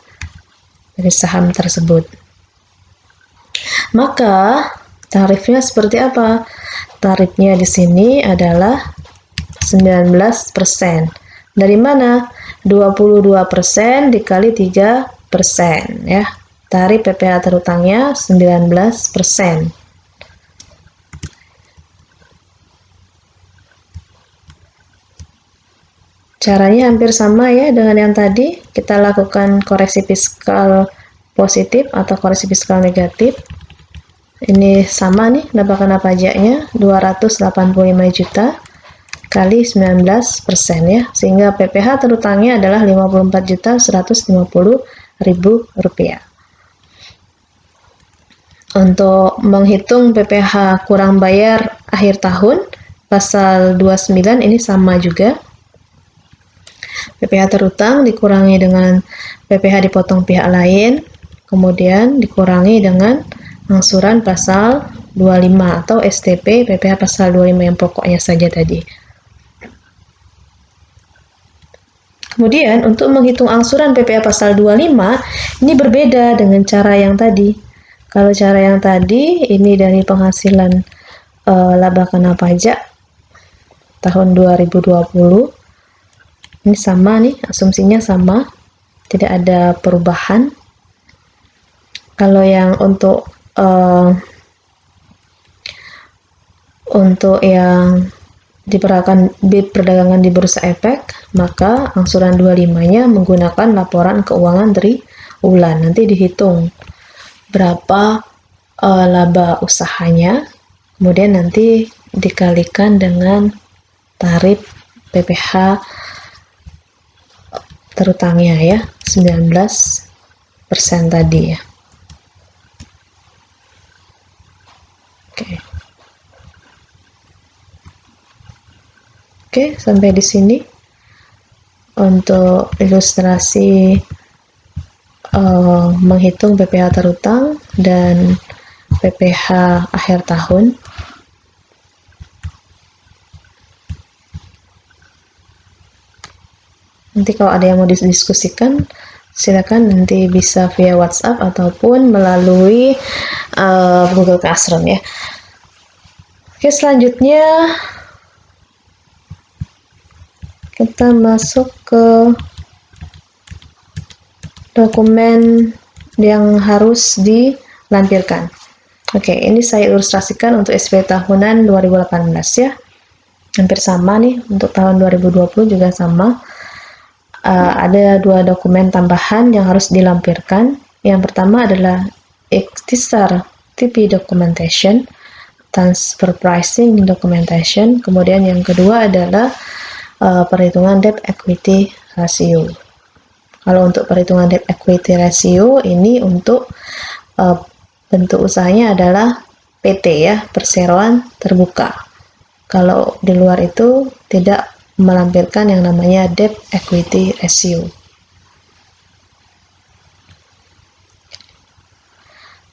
dari saham tersebut. Maka tarifnya seperti apa? Tarifnya di sini adalah 19%. Dari mana? 22% dikali 3% ya. Tarif PPh terhutangnya 19%. Caranya hampir sama ya dengan yang tadi. Kita lakukan koreksi fiskal positif atau koreksi fiskal negatif. Ini sama nih pendapatan pajaknya, 285 juta kali 19% ya, sehingga PPh terhutangnya adalah 54.150.000 rupiah. Untuk menghitung PPh kurang bayar akhir tahun, pasal 29 ini sama juga. PPh terhutang dikurangi dengan PPh dipotong pihak lain, kemudian dikurangi dengan angsuran pasal 25 atau STP PPh pasal 25 yang pokoknya saja tadi. Kemudian untuk menghitung angsuran PPh pasal 25 ini berbeda dengan cara yang tadi. Kalau cara yang tadi ini dari penghasilan laba kena pajak tahun 2020. Ini sama nih, asumsinya sama, tidak ada perubahan. Kalau yang untuk yang diperdagangkan di bursa efek, maka angsuran 25-nya menggunakan laporan keuangan triwulan. Nanti dihitung berapa laba usahanya, kemudian nanti dikalikan dengan tarif PPh terutangnya ya, 19% tadi ya. Oke, sampai di sini untuk ilustrasi menghitung PPh terutang dan PPh akhir tahun. Nanti kalau ada yang mau didiskusikan, silakan nanti bisa via WhatsApp ataupun melalui Google Classroom ya. Oke, selanjutnya kita masuk ke dokumen yang harus dilampirkan. Oke, ini saya ilustrasikan untuk SPP tahunan 2018 ya. Hampir sama nih, untuk tahun 2020 juga sama. Ada 2 dokumen tambahan yang harus dilampirkan. Yang pertama adalah ikhtisar TP documentation, transfer pricing documentation. Kemudian yang kedua adalah perhitungan debt equity ratio. Kalau untuk perhitungan debt equity ratio ini untuk bentuk usahanya adalah PT ya, perseroan terbuka. Kalau di luar itu tidak melampirkan yang namanya debt equity ratio.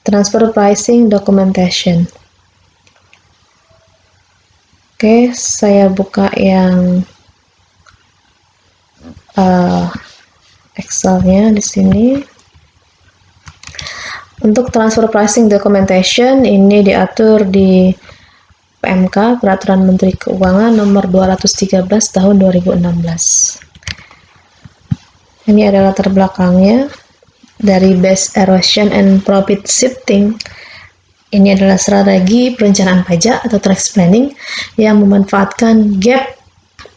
Transfer pricing documentation. Oke, saya buka yang Excel-nya di sini. Untuk transfer pricing documentation ini diatur di PMK, Peraturan Menteri Keuangan nomor 213 tahun 2016. Ini adalah latar belakangnya dari base erosion and profit shifting. Ini adalah strategi perencanaan pajak atau tax planning yang memanfaatkan gap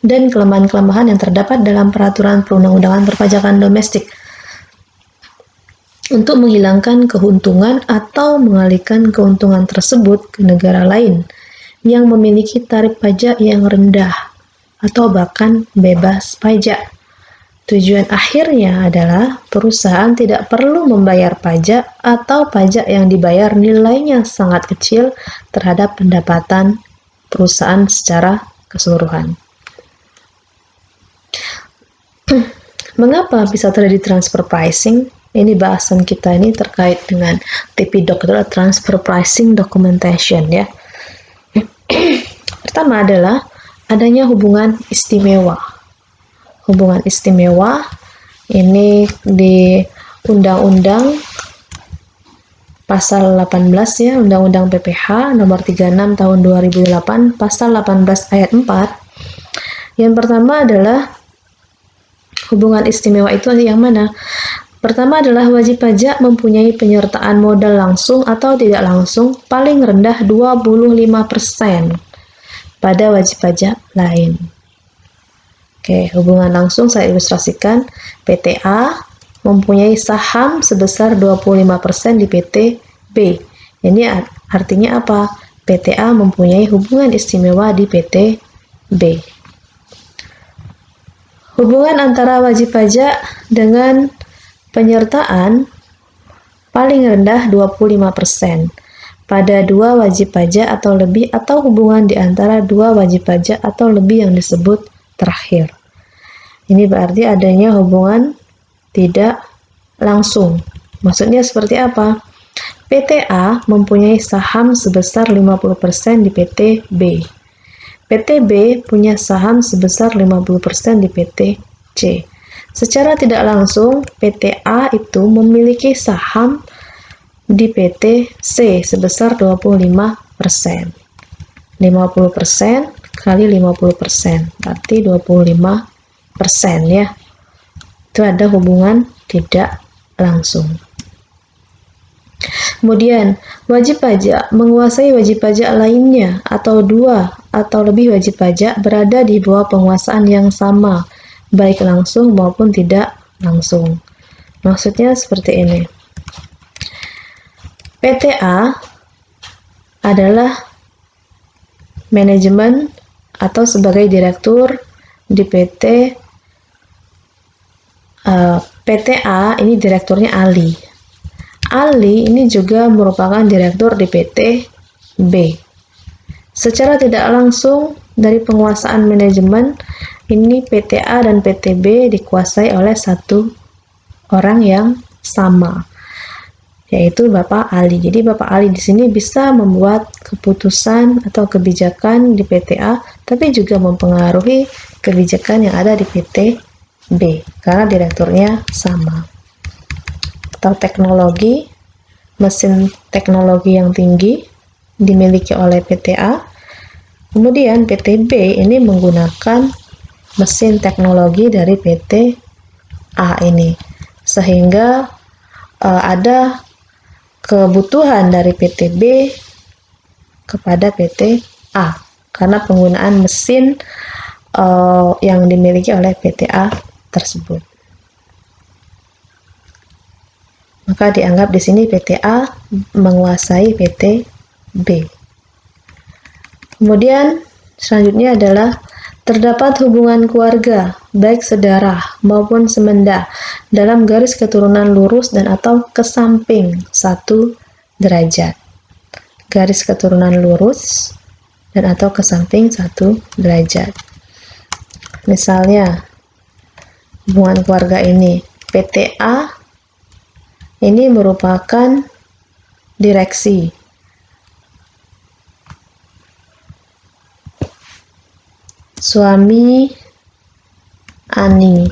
dan kelemahan-kelemahan yang terdapat dalam peraturan perundang-undangan perpajakan domestik untuk menghilangkan keuntungan atau mengalihkan keuntungan tersebut ke negara lain yang memiliki tarif pajak yang rendah atau bahkan bebas pajak. Tujuan akhirnya adalah perusahaan tidak perlu membayar pajak atau pajak yang dibayar nilainya sangat kecil terhadap pendapatan perusahaan secara keseluruhan. Mengapa bisa terjadi transfer pricing? Ini bahasan kita ini terkait dengan TP-Doc adalah transfer pricing documentation ya. Pertama adalah adanya hubungan istimewa. Hubungan istimewa ini di Undang-Undang Pasal 18 ya, Undang-Undang PPh nomor 36 tahun 2008 Pasal 18 ayat 4. Yang pertama adalah hubungan istimewa itu yang mana? Pertama adalah wajib pajak mempunyai penyertaan modal langsung atau tidak langsung paling rendah 25% pada wajib pajak lain. Oke, hubungan langsung saya ilustrasikan. PT A mempunyai saham sebesar 25% di PT B. Ini artinya apa? PT A mempunyai hubungan istimewa di PT B. Hubungan antara wajib pajak dengan penyertaan paling rendah 25% pada 2 wajib pajak atau lebih, atau hubungan di antara 2 wajib pajak atau lebih yang disebut terakhir. Ini berarti adanya hubungan tidak langsung. Maksudnya seperti apa? PT A mempunyai saham sebesar 50% di PT B. PT B punya saham sebesar 50% di PT C. Secara tidak langsung, PT A itu memiliki saham di PT C sebesar 25%. 50% kali 50%, berarti 25% ya. Itu ada hubungan tidak langsung. Kemudian, wajib pajak menguasai wajib pajak lainnya atau dua atau lebih wajib pajak berada di bawah penguasaan yang sama, baik langsung maupun tidak langsung. Maksudnya seperti ini. PTA adalah manajemen atau sebagai direktur di PT. PTA ini direkturnya Ali. Ali ini juga merupakan direktur di PT B. Secara tidak langsung dari penguasaan manajemen, ini PTA dan PT B dikuasai oleh satu orang yang sama, yaitu Bapak Ali. Jadi Bapak Ali di sini bisa membuat keputusan atau kebijakan di PTA, tapi juga mempengaruhi kebijakan yang ada di PT B, karena direkturnya sama. Atau teknologi, mesin teknologi yang tinggi dimiliki oleh PTA. Kemudian PT B ini menggunakan mesin teknologi dari PT A ini, sehingga ada kebutuhan dari PT B kepada PT A karena penggunaan mesin yang dimiliki oleh PT A tersebut. Maka dianggap di sini PT A menguasai PT B. Kemudian selanjutnya adalah terdapat hubungan keluarga, baik sedarah maupun semenda, dalam garis keturunan lurus dan atau kesamping 1 derajat. Garis keturunan lurus dan atau kesamping 1 derajat. Misalnya, hubungan keluarga ini, PT A ini merupakan direksi. Suami Ani.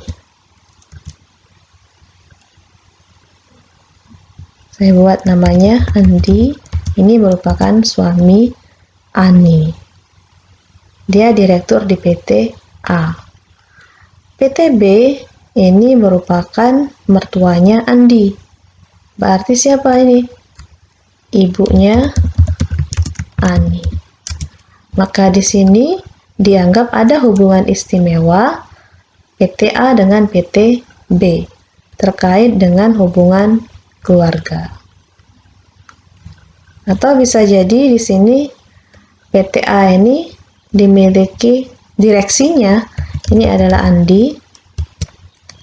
Saya buat namanya Andi. Ini merupakan suami Ani. Dia direktur di PT A. PT B ini merupakan mertuanya Andi. Berarti siapa ini? Ibunya Ani. Maka di sini dianggap ada hubungan istimewa PT A dengan PT B terkait dengan hubungan keluarga. Atau bisa jadi di sini PT A ini dimiliki direksinya ini adalah Andi.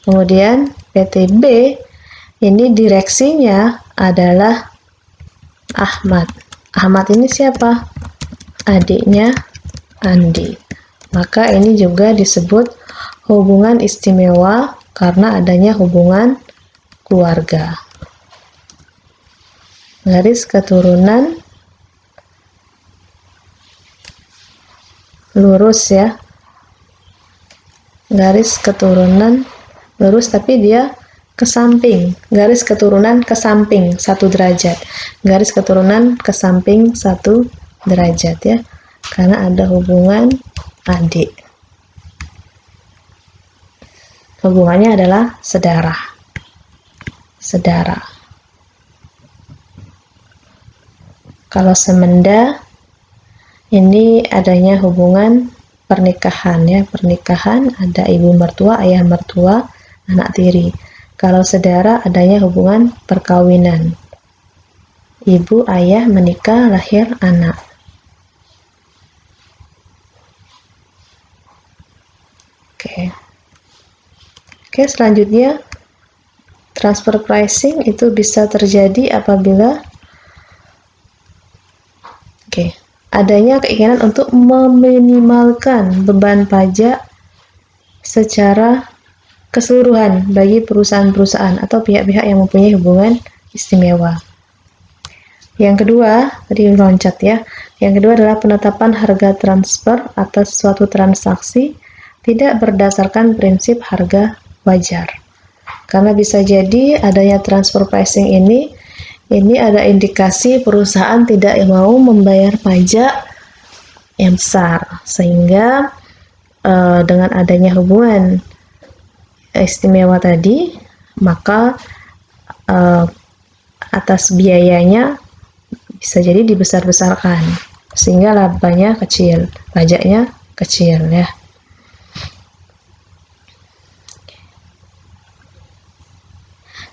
Kemudian PT B ini direksinya adalah Ahmad. Ahmad ini siapa? Adiknya Andi. Maka ini juga disebut hubungan istimewa karena adanya hubungan keluarga. Garis keturunan lurus ya. Garis keturunan lurus tapi dia ke samping, garis keturunan ke samping 1 derajat, garis keturunan ke samping 1 derajat ya, karena ada hubungan adik. Hubungannya adalah sedarah. Kalau semenda ini adanya hubungan pernikahan ya, pernikahan ada ibu mertua, ayah mertua, anak tiri. Kalau sedara adanya hubungan perkawinan. Ibu, ayah menikah, lahir anak. Oke, selanjutnya transfer pricing itu bisa terjadi apabila adanya keinginan untuk meminimalkan beban pajak secara keseluruhan bagi perusahaan-perusahaan atau pihak-pihak yang mempunyai hubungan istimewa. Yang kedua, tadi loncat ya. Yang kedua adalah penetapan harga transfer atas suatu transaksi tidak berdasarkan prinsip harga wajar. Karena bisa jadi adanya transfer pricing ini ada indikasi perusahaan tidak mau membayar pajak yang besar, sehingga dengan adanya hubungan istimewa tadi, maka atas biayanya bisa jadi dibesar-besarkan sehingga labanya kecil, pajaknya kecil ya.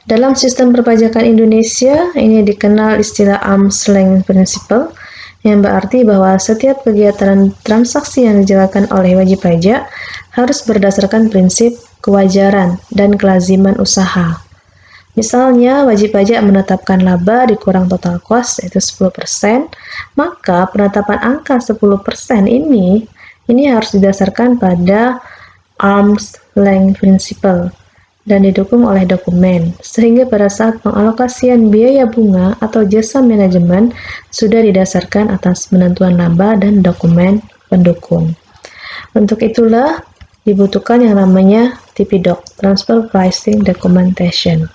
Dalam sistem perpajakan Indonesia, ini dikenal istilah arm's length principle, yang berarti bahwa setiap kegiatan transaksi yang dijalankan oleh wajib pajak harus berdasarkan prinsip kewajaran dan kelaziman usaha. Misalnya, wajib pajak menetapkan laba dikurang total cost, yaitu 10%, maka penetapan angka 10% ini harus didasarkan pada arm's length principle dan didukung oleh dokumen, sehingga pada saat pengalokasian biaya bunga atau jasa manajemen sudah didasarkan atas penentuan laba dan dokumen pendukung. Untuk itulah dibutuhkan yang namanya TP-Doc, Transfer Pricing Documentation.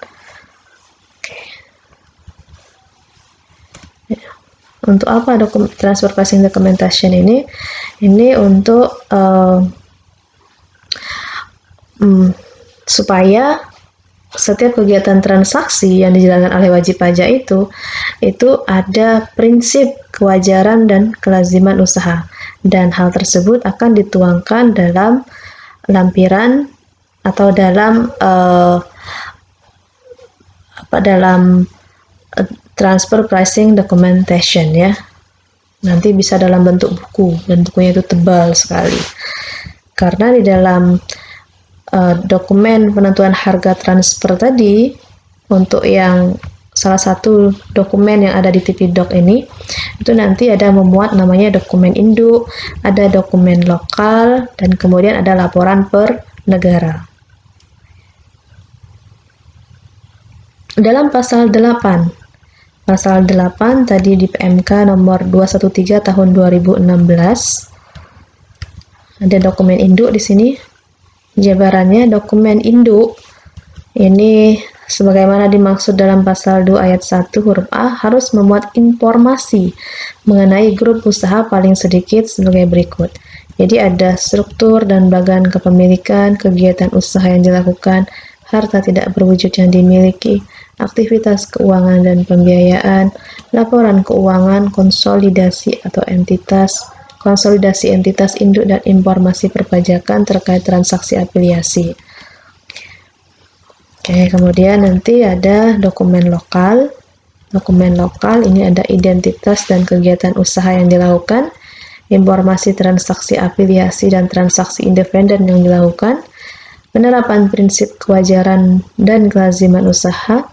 Untuk apa Transfer Pricing Documentation ini? Ini untuk supaya setiap kegiatan transaksi yang dijalankan oleh wajib pajak itu ada prinsip kewajaran dan kelaziman usaha, dan hal tersebut akan dituangkan dalam lampiran atau dalam transfer pricing documentation ya. Nanti bisa dalam bentuk buku, dan bukunya itu tebal sekali karena di dalam dokumen penentuan harga transfer tadi, untuk yang salah satu dokumen yang ada di TP-Doc ini, itu nanti ada memuat namanya dokumen induk, ada dokumen lokal, dan kemudian ada laporan per negara. Dalam pasal 8 tadi di PMK nomor 213 tahun 2016, ada dokumen induk di sini. Jabarannya, dokumen induk ini sebagaimana dimaksud dalam pasal 2 ayat 1 huruf A harus memuat informasi mengenai grup usaha paling sedikit sebagai berikut. Jadi ada struktur dan bagan kepemilikan, kegiatan usaha yang dilakukan, harta tidak berwujud yang dimiliki, aktivitas keuangan dan pembiayaan, laporan keuangan, konsolidasi entitas induk dan informasi perpajakan terkait transaksi afiliasi. Oke, kemudian nanti ada dokumen lokal. Dokumen lokal ini ada identitas dan kegiatan usaha yang dilakukan, informasi transaksi afiliasi dan transaksi independen yang dilakukan, penerapan prinsip kewajaran dan kelaziman usaha,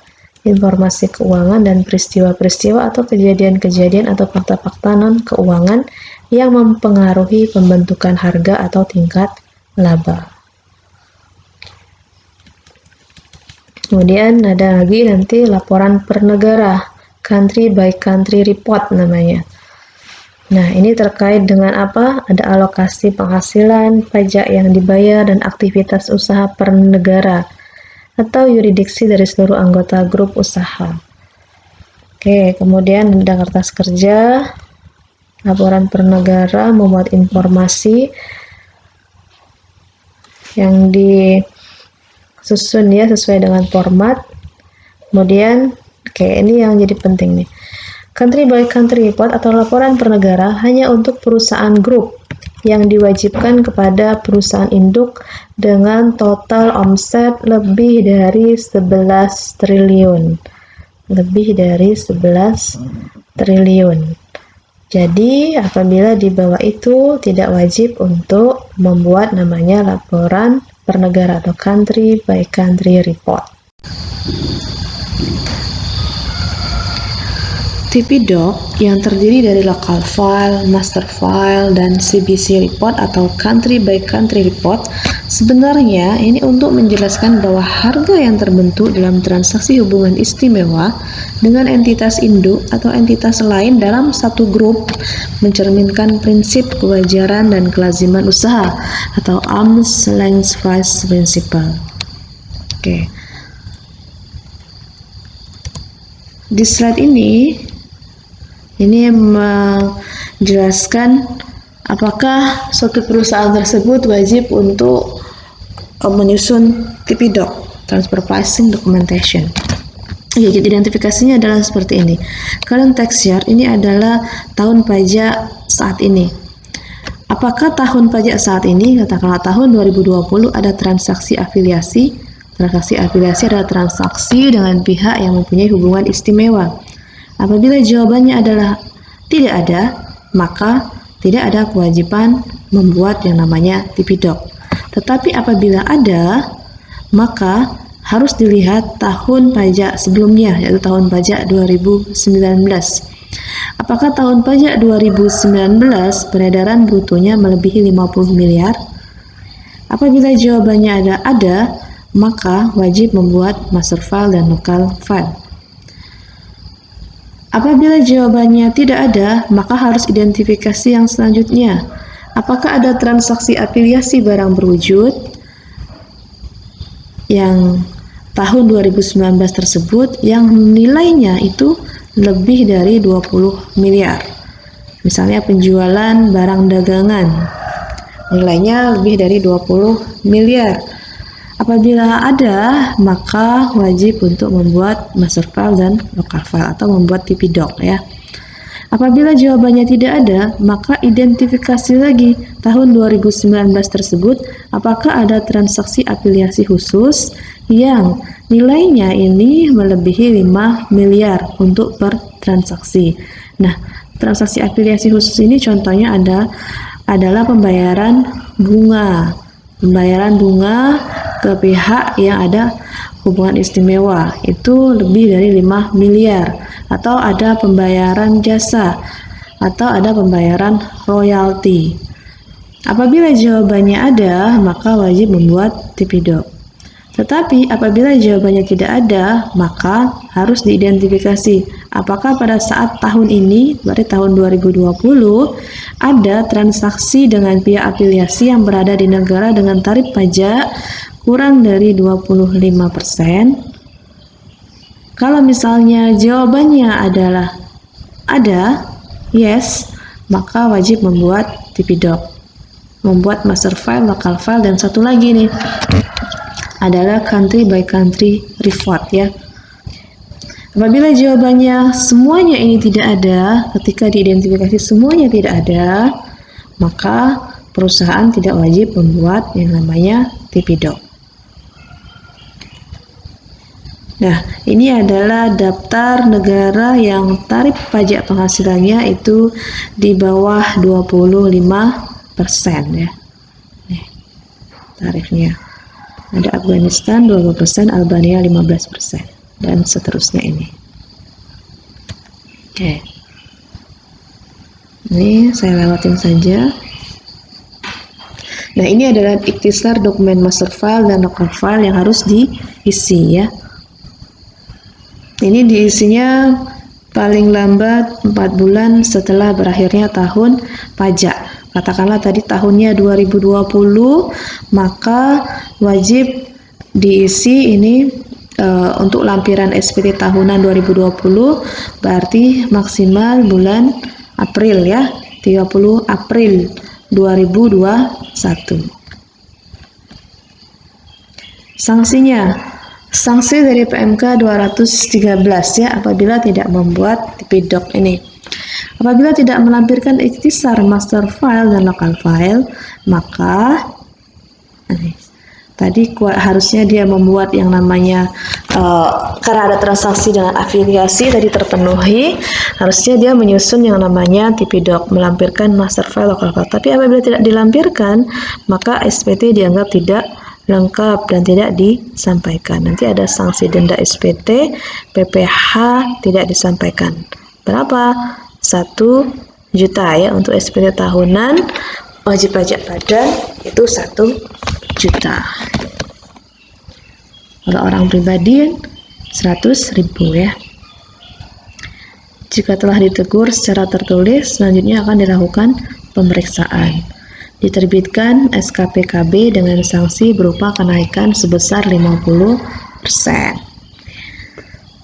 informasi keuangan dan peristiwa-peristiwa atau kejadian-kejadian atau fakta-fakta non-keuangan yang mempengaruhi pembentukan harga atau tingkat laba. Kemudian ada lagi nanti laporan per negara, country by country report namanya. Nah, ini terkait dengan apa? Ada alokasi penghasilan, pajak yang dibayar, dan aktivitas usaha per negara atau yurisdiksi dari seluruh anggota grup usaha. Oke, kemudian ada kertas kerja, laporan per negara, memuat informasi yang disusun ya sesuai dengan format. Kemudian, ini yang jadi penting nih. Country by country report atau laporan per negara hanya untuk perusahaan grup yang diwajibkan kepada perusahaan induk dengan total omset lebih dari 11 triliun. Lebih dari 11 triliun. Jadi, apabila di bawah itu tidak wajib untuk membuat namanya laporan per negara atau country by country report. TP-Doc yang terdiri dari local file, master file, dan CBC report atau country by country report sebenarnya ini untuk menjelaskan bahwa harga yang terbentuk dalam transaksi hubungan istimewa dengan entitas induk atau entitas lain dalam satu grup mencerminkan prinsip kewajaran dan kelaziman usaha atau arm's length principle. Oke. Di slide ini menjelaskan apakah suatu perusahaan tersebut wajib untuk menyusun TP-Doc, Transfer Pricing Documentation. Ya, jadi identifikasinya adalah seperti ini. Current tax year ini adalah tahun pajak saat ini. Apakah tahun pajak saat ini, katakanlah tahun 2020, ada transaksi afiliasi? Transaksi afiliasi adalah transaksi dengan pihak yang mempunyai hubungan istimewa. Apabila jawabannya adalah tidak ada, maka tidak ada kewajiban membuat yang namanya TP-Doc. Tetapi apabila ada, maka harus dilihat tahun pajak sebelumnya, yaitu tahun pajak 2019. Apakah tahun pajak 2019 peredaran brutonya melebihi 50 miliar? Apabila jawabannya ada, maka wajib membuat master file dan local file. Apabila jawabannya tidak ada, maka harus identifikasi yang selanjutnya. Apakah ada transaksi afiliasi barang berwujud yang tahun 2019 tersebut yang nilainya itu lebih dari 20 miliar. Misalnya penjualan barang dagangan nilainya lebih dari 20 miliar. Apabila ada, maka wajib untuk membuat master file dan local file atau membuat TP-Doc ya. Apabila jawabannya tidak ada, maka identifikasi lagi tahun 2019 tersebut apakah ada transaksi afiliasi khusus yang nilainya ini melebihi 5 miliar untuk per transaksi. Nah, transaksi afiliasi khusus ini contohnya adalah pembayaran bunga. Pembayaran bunga ke pihak yang ada hubungan istimewa itu lebih dari 5 miliar, atau ada pembayaran jasa, atau ada pembayaran royalti. Apabila jawabannya ada, maka wajib membuat TP-Doc. Tetapi apabila jawabannya tidak ada, maka harus diidentifikasi apakah pada saat tahun ini, berarti tahun 2020, ada transaksi dengan pihak afiliasi yang berada di negara dengan tarif pajak kurang dari 25%. Kalau misalnya jawabannya adalah ada, yes, maka wajib membuat TP-Doc, membuat master file, local file, dan satu lagi nih adalah country by country report ya. Apabila jawabannya semuanya ini tidak ada, ketika diidentifikasi semuanya tidak ada, maka perusahaan tidak wajib membuat yang namanya TP-Doc. Nah, ini adalah daftar negara yang tarif pajak penghasilannya itu di bawah 25% ya. Nih, tarifnya. Ada Afghanistan 20%, Albania 15%, dan seterusnya ini. Oke. Ini saya lewatin saja. Nah, ini adalah ikhtisar dokumen master file dan local file yang harus diisi ya. Ini diisinya paling lambat 4 bulan setelah berakhirnya tahun pajak. Katakanlah tadi tahunnya 2020, maka wajib diisi ini untuk lampiran SPT tahunan 2020, berarti maksimal bulan April ya, 30 April 2021. Sanksinya, sanksi dari PMK 213 ya apabila tidak membuat TP-Doc ini. Apabila tidak melampirkan ikhtisar master file dan local file, maka tadi harusnya dia membuat yang namanya karena ada transaksi dengan afiliasi tadi terpenuhi, harusnya dia menyusun yang namanya TP-Doc, melampirkan master file, local file. Tapi apabila tidak dilampirkan, maka SPT dianggap tidak lengkap dan tidak disampaikan. Nanti ada sanksi denda SPT, PPh tidak disampaikan. Berapa? 1 juta ya untuk SPT tahunan, wajib pajak badan itu 1 juta. Kalau orang pribadi 100.000 ya. Jika telah ditegur secara tertulis, selanjutnya akan dilakukan pemeriksaan. Diterbitkan SKPKB dengan sanksi berupa kenaikan sebesar 50%.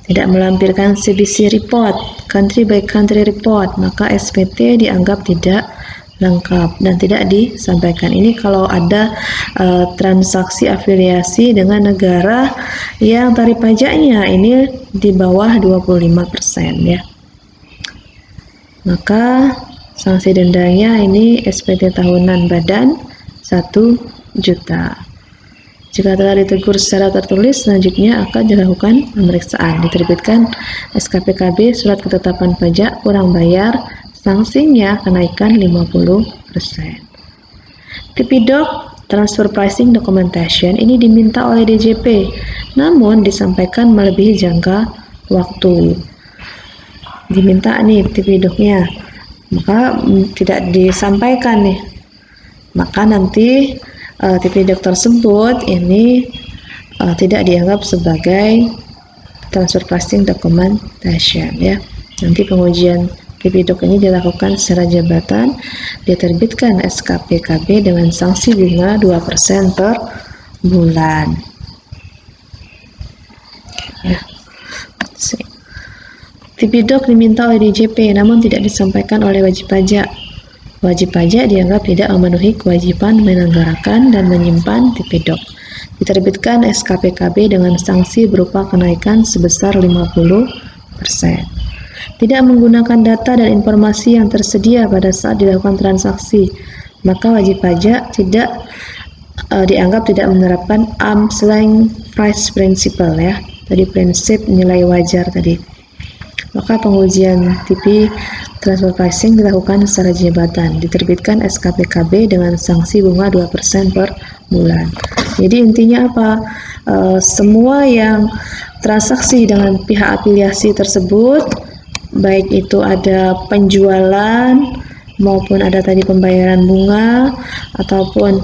Tidak melampirkan CBC report, country by country report, maka SPT dianggap tidak lengkap dan tidak disampaikan. Ini kalau ada transaksi afiliasi dengan negara yang tarif pajaknya ini di bawah 25% ya. Maka sanksi dendanya ini SPT tahunan badan 1 juta. Jika telah ditegur secara tertulis, selanjutnya akan dilakukan pemeriksaan. Diterbitkan SKPKB surat ketetapan pajak kurang bayar, sanksinya kenaikan 50%. Tipidok Transfer Pricing Documentation ini diminta oleh DJP, namun disampaikan melebihi jangka waktu. Diminta nih tipidoknya, maka tidak disampaikan nih. Maka nanti tipidok tersebut ini tidak dianggap sebagai transfer pricing documentation ya. Nanti pengujian tipidok ini dilakukan secara jabatan, diterbitkan SKPKB dengan sanksi bunga 2% per bulan. Ya. Tipidok diminta oleh DJP namun tidak disampaikan oleh wajib pajak. Wajib pajak dianggap tidak memenuhi kewajiban menyelenggarakan dan menyimpan tipidok. Diterbitkan SKPKB dengan sanksi berupa kenaikan sebesar 50%. Tidak menggunakan data dan informasi yang tersedia pada saat dilakukan transaksi, maka wajib pajak tidak dianggap tidak menerapkan arm's length price principle ya. Tadi prinsip nilai wajar tadi. Maka pengujian TP transfer pricing dilakukan secara jabatan, diterbitkan SKPKB dengan sanksi bunga 2% per bulan. Jadi intinya apa? Semua yang transaksi dengan pihak afiliasi tersebut, baik itu ada penjualan maupun ada tadi pembayaran bunga ataupun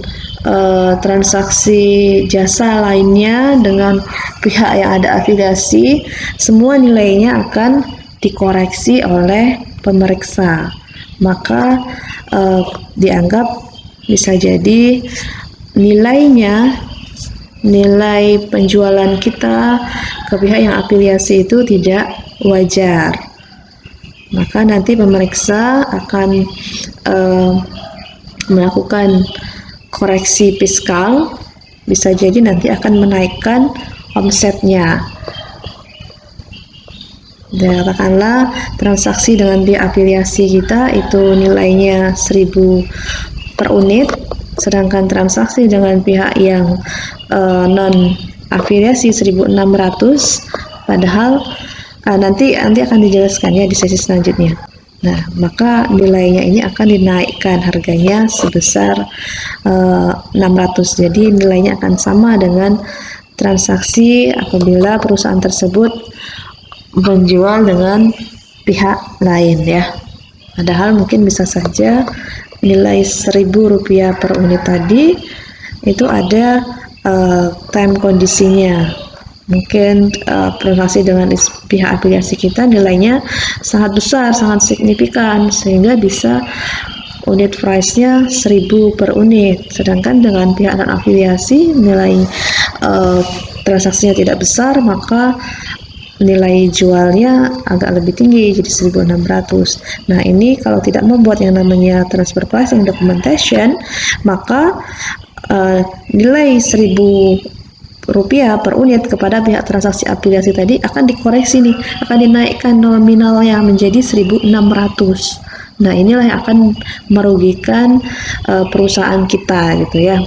transaksi jasa lainnya dengan pihak yang ada afiliasi, semua nilainya akan dikoreksi oleh pemeriksa. Maka dianggap bisa jadi nilai penjualan kita ke pihak yang afiliasi itu tidak wajar. Maka nanti pemeriksa akan melakukan koreksi fiskal, bisa jadi nanti akan menaikkan omsetnya. Dan katakanlah transaksi dengan pihak afiliasi kita itu nilainya 1.000 per unit, sedangkan transaksi dengan pihak yang non afiliasi 1.600, padahal nanti akan dijelaskan ya di sesi selanjutnya. Nah, maka nilainya ini akan dinaikkan harganya sebesar 600. Jadi nilainya akan sama dengan transaksi apabila perusahaan tersebut menjual dengan pihak lain ya. Padahal mungkin bisa saja nilai Rp1.000 per unit tadi itu ada time kondisinya. Mungkin transaksi dengan pihak afiliasi kita nilainya sangat besar, sangat signifikan, sehingga bisa unit price-nya 1.000 per unit. Sedangkan dengan pihak non afiliasi nilai transaksinya tidak besar, maka nilai jualnya agak lebih tinggi, jadi 1.600. Nah, ini kalau tidak membuat yang namanya transfer pricing documentation, maka nilai Rp1.000 per unit kepada pihak transaksi afiliasi tadi akan dikoreksi nih, akan dinaikkan nominalnya menjadi 1.600. Nah, inilah yang akan merugikan perusahaan kita gitu ya.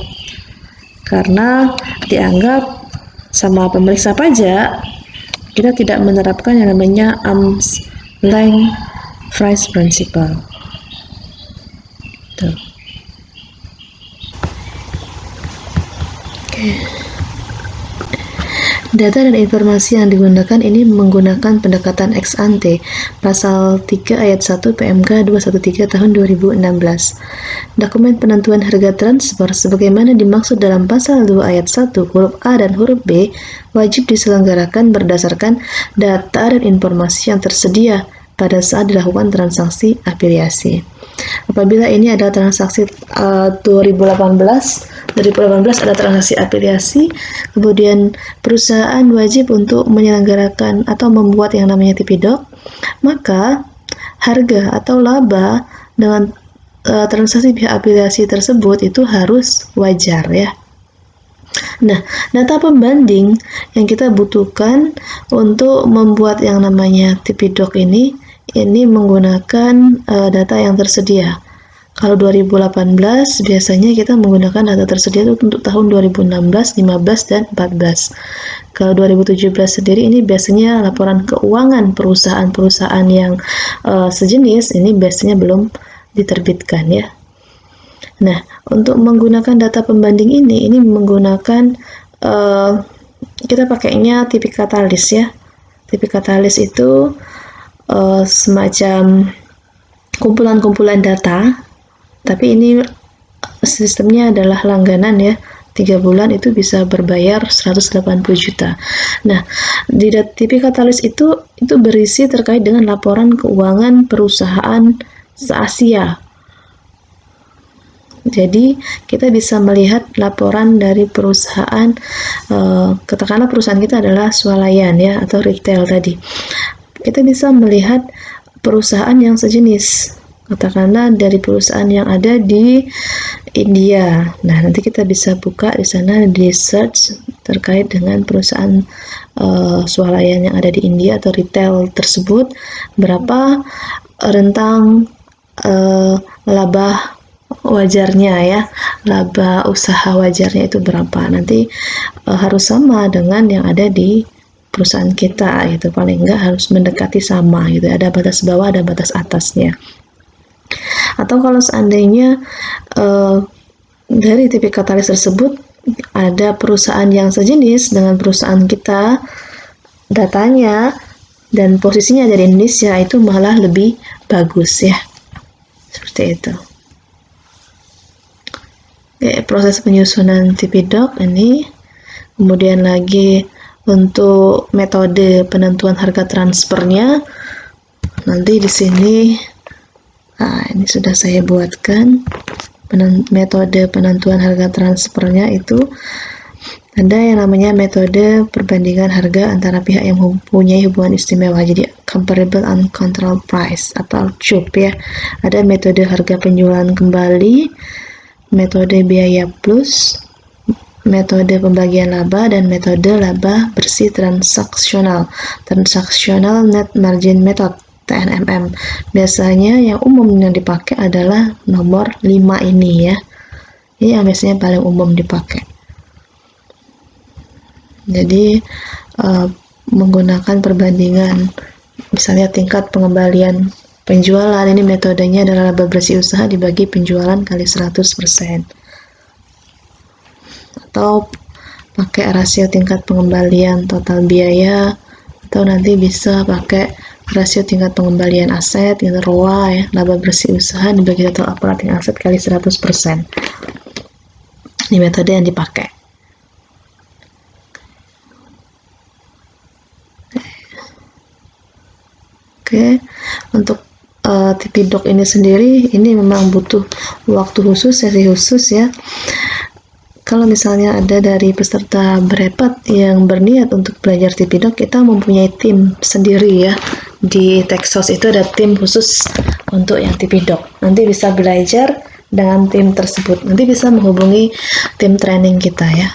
Karena dianggap sama pemeriksa pajak kita tidak menerapkan yang namanya arm's length price principle. Tuh. Oke. Data dan informasi yang digunakan ini menggunakan pendekatan ex ante, pasal 3 ayat 1 PMK 213 tahun 2016. Dokumen penentuan harga transfer sebagaimana dimaksud dalam pasal 2 ayat 1 huruf A dan huruf B wajib diselenggarakan berdasarkan data dan informasi yang tersedia pada saat dilakukan transaksi afiliasi. Apabila ini adalah transaksi 2018 ada transaksi afiliasi, kemudian perusahaan wajib untuk menyelenggarakan atau membuat yang namanya tipidok, maka harga atau laba dengan transaksi pihak afiliasi tersebut itu harus wajar ya. Nah, data pembanding yang kita butuhkan untuk membuat yang namanya TP-Doc ini menggunakan data yang tersedia. Kalau 2018 biasanya kita menggunakan data tersedia itu untuk tahun 2016, 15, dan 14. Kalau 2017 sendiri ini biasanya laporan keuangan perusahaan-perusahaan yang sejenis ini biasanya belum diterbitkan ya. Nah, untuk menggunakan data pembanding ini menggunakan kita pakainya TP Katalis ya. TP Katalis itu semacam kumpulan-kumpulan data, tapi ini sistemnya adalah langganan ya. 3 bulan itu bisa berbayar 180 juta. Nah, di TP Katalis itu berisi terkait dengan laporan keuangan perusahaan se-Asia. Jadi kita bisa melihat laporan dari perusahaan, katakanlah perusahaan kita adalah swalayan ya, atau retail tadi. Kita bisa melihat perusahaan yang sejenis, katakanlah dari perusahaan yang ada di India. Nah, nanti kita bisa buka di sana di search terkait dengan perusahaan swalayan yang ada di India atau retail tersebut, berapa rentang laba wajarnya ya, laba usaha wajarnya itu berapa. Nanti harus sama dengan yang ada di perusahaan kita gitu, paling enggak harus mendekati sama gitu, ada batas bawah, ada batas atasnya. Atau kalau seandainya dari TP Katalis tersebut ada perusahaan yang sejenis dengan perusahaan kita, datanya dan posisinya dari Indonesia, itu malah lebih bagus ya, seperti itu. Oke, proses penyusunan TP-Doc ini. Kemudian lagi untuk metode penentuan harga transfernya, nanti di sini ini sudah saya buatkan. Metode penentuan harga transfernya itu ada yang namanya metode perbandingan harga antara pihak yang mempunyai hubungan istimewa, jadi comparable uncontrolled price atau CUP ya. Ada metode harga penjualan kembali, metode biaya plus, metode pembagian laba, dan metode laba bersih transaksional, transactional net margin method, TNMM. Biasanya yang umum yang dipakai adalah nomor 5 ini ya. Ini yang biasanya paling umum dipakai. Jadi menggunakan perbandingan, misalnya tingkat pengembalian penjualan, ini metodenya adalah laba bersih usaha dibagi penjualan kali 100%. Atau pakai rasio tingkat pengembalian total biaya, atau nanti bisa pakai rasio tingkat pengembalian aset, gitu, ROA ya, laba bersih usaha dibagi total operating aset kali 100%. Ini metode yang dipakai. Oke, untuk TP-Doc ini sendiri, ini memang butuh waktu khusus, sesi khusus ya. Kalau misalnya ada dari peserta berepat yang berniat untuk belajar TP-Doc, kita mempunyai tim sendiri ya. Di Texos itu ada tim khusus untuk yang TP-Doc. Nanti bisa belajar dengan tim tersebut. Nanti bisa menghubungi tim training kita ya.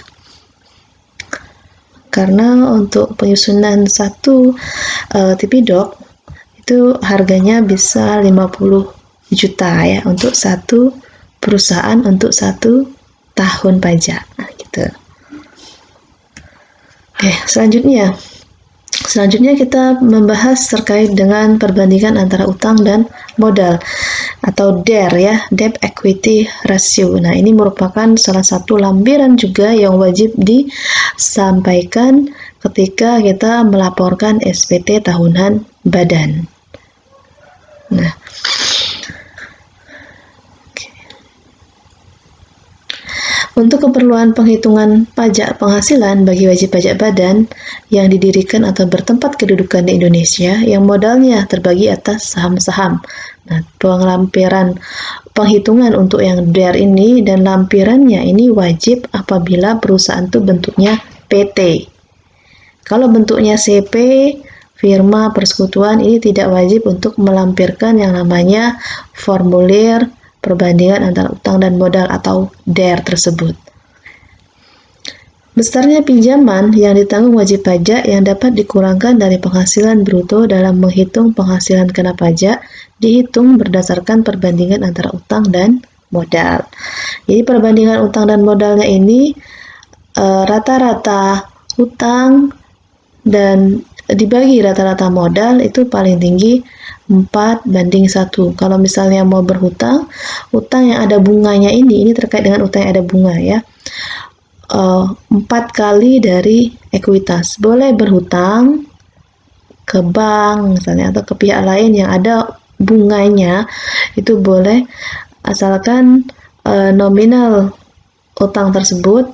Karena untuk penyusunan satu TP-Doc itu harganya bisa 50 juta ya, untuk satu perusahaan untuk 1 tahun pajak. Nah, gitu. Oke, selanjutnya kita membahas terkait dengan perbandingan antara utang dan modal atau DER ya, Debt Equity Ratio. Nah, ini merupakan salah satu lampiran juga yang wajib disampaikan ketika kita melaporkan SPT tahunan badan. Nah, untuk keperluan penghitungan pajak penghasilan bagi wajib pajak badan yang didirikan atau bertempat kedudukan di Indonesia yang modalnya terbagi atas saham-saham. Nah, pelampiran penghitungan untuk yang DER ini dan lampirannya ini wajib apabila perusahaan itu bentuknya PT. Kalau bentuknya CP, firma, persekutuan, ini tidak wajib untuk melampirkan yang namanya formulir perbandingan antara utang dan modal atau DER tersebut. Besarnya pinjaman yang ditanggung wajib pajak yang dapat dikurangkan dari penghasilan bruto dalam menghitung penghasilan kena pajak dihitung berdasarkan perbandingan antara utang dan modal. Jadi perbandingan utang dan modalnya ini rata-rata utang dan dibagi rata-rata modal itu paling tinggi 4:1. Kalau misalnya mau berhutang, utang yang ada bunganya ini terkait dengan utang yang ada bunga ya. 4 kali dari ekuitas. Boleh berhutang ke bank misalnya atau ke pihak lain yang ada bunganya, itu boleh asalkan nominal utang tersebut,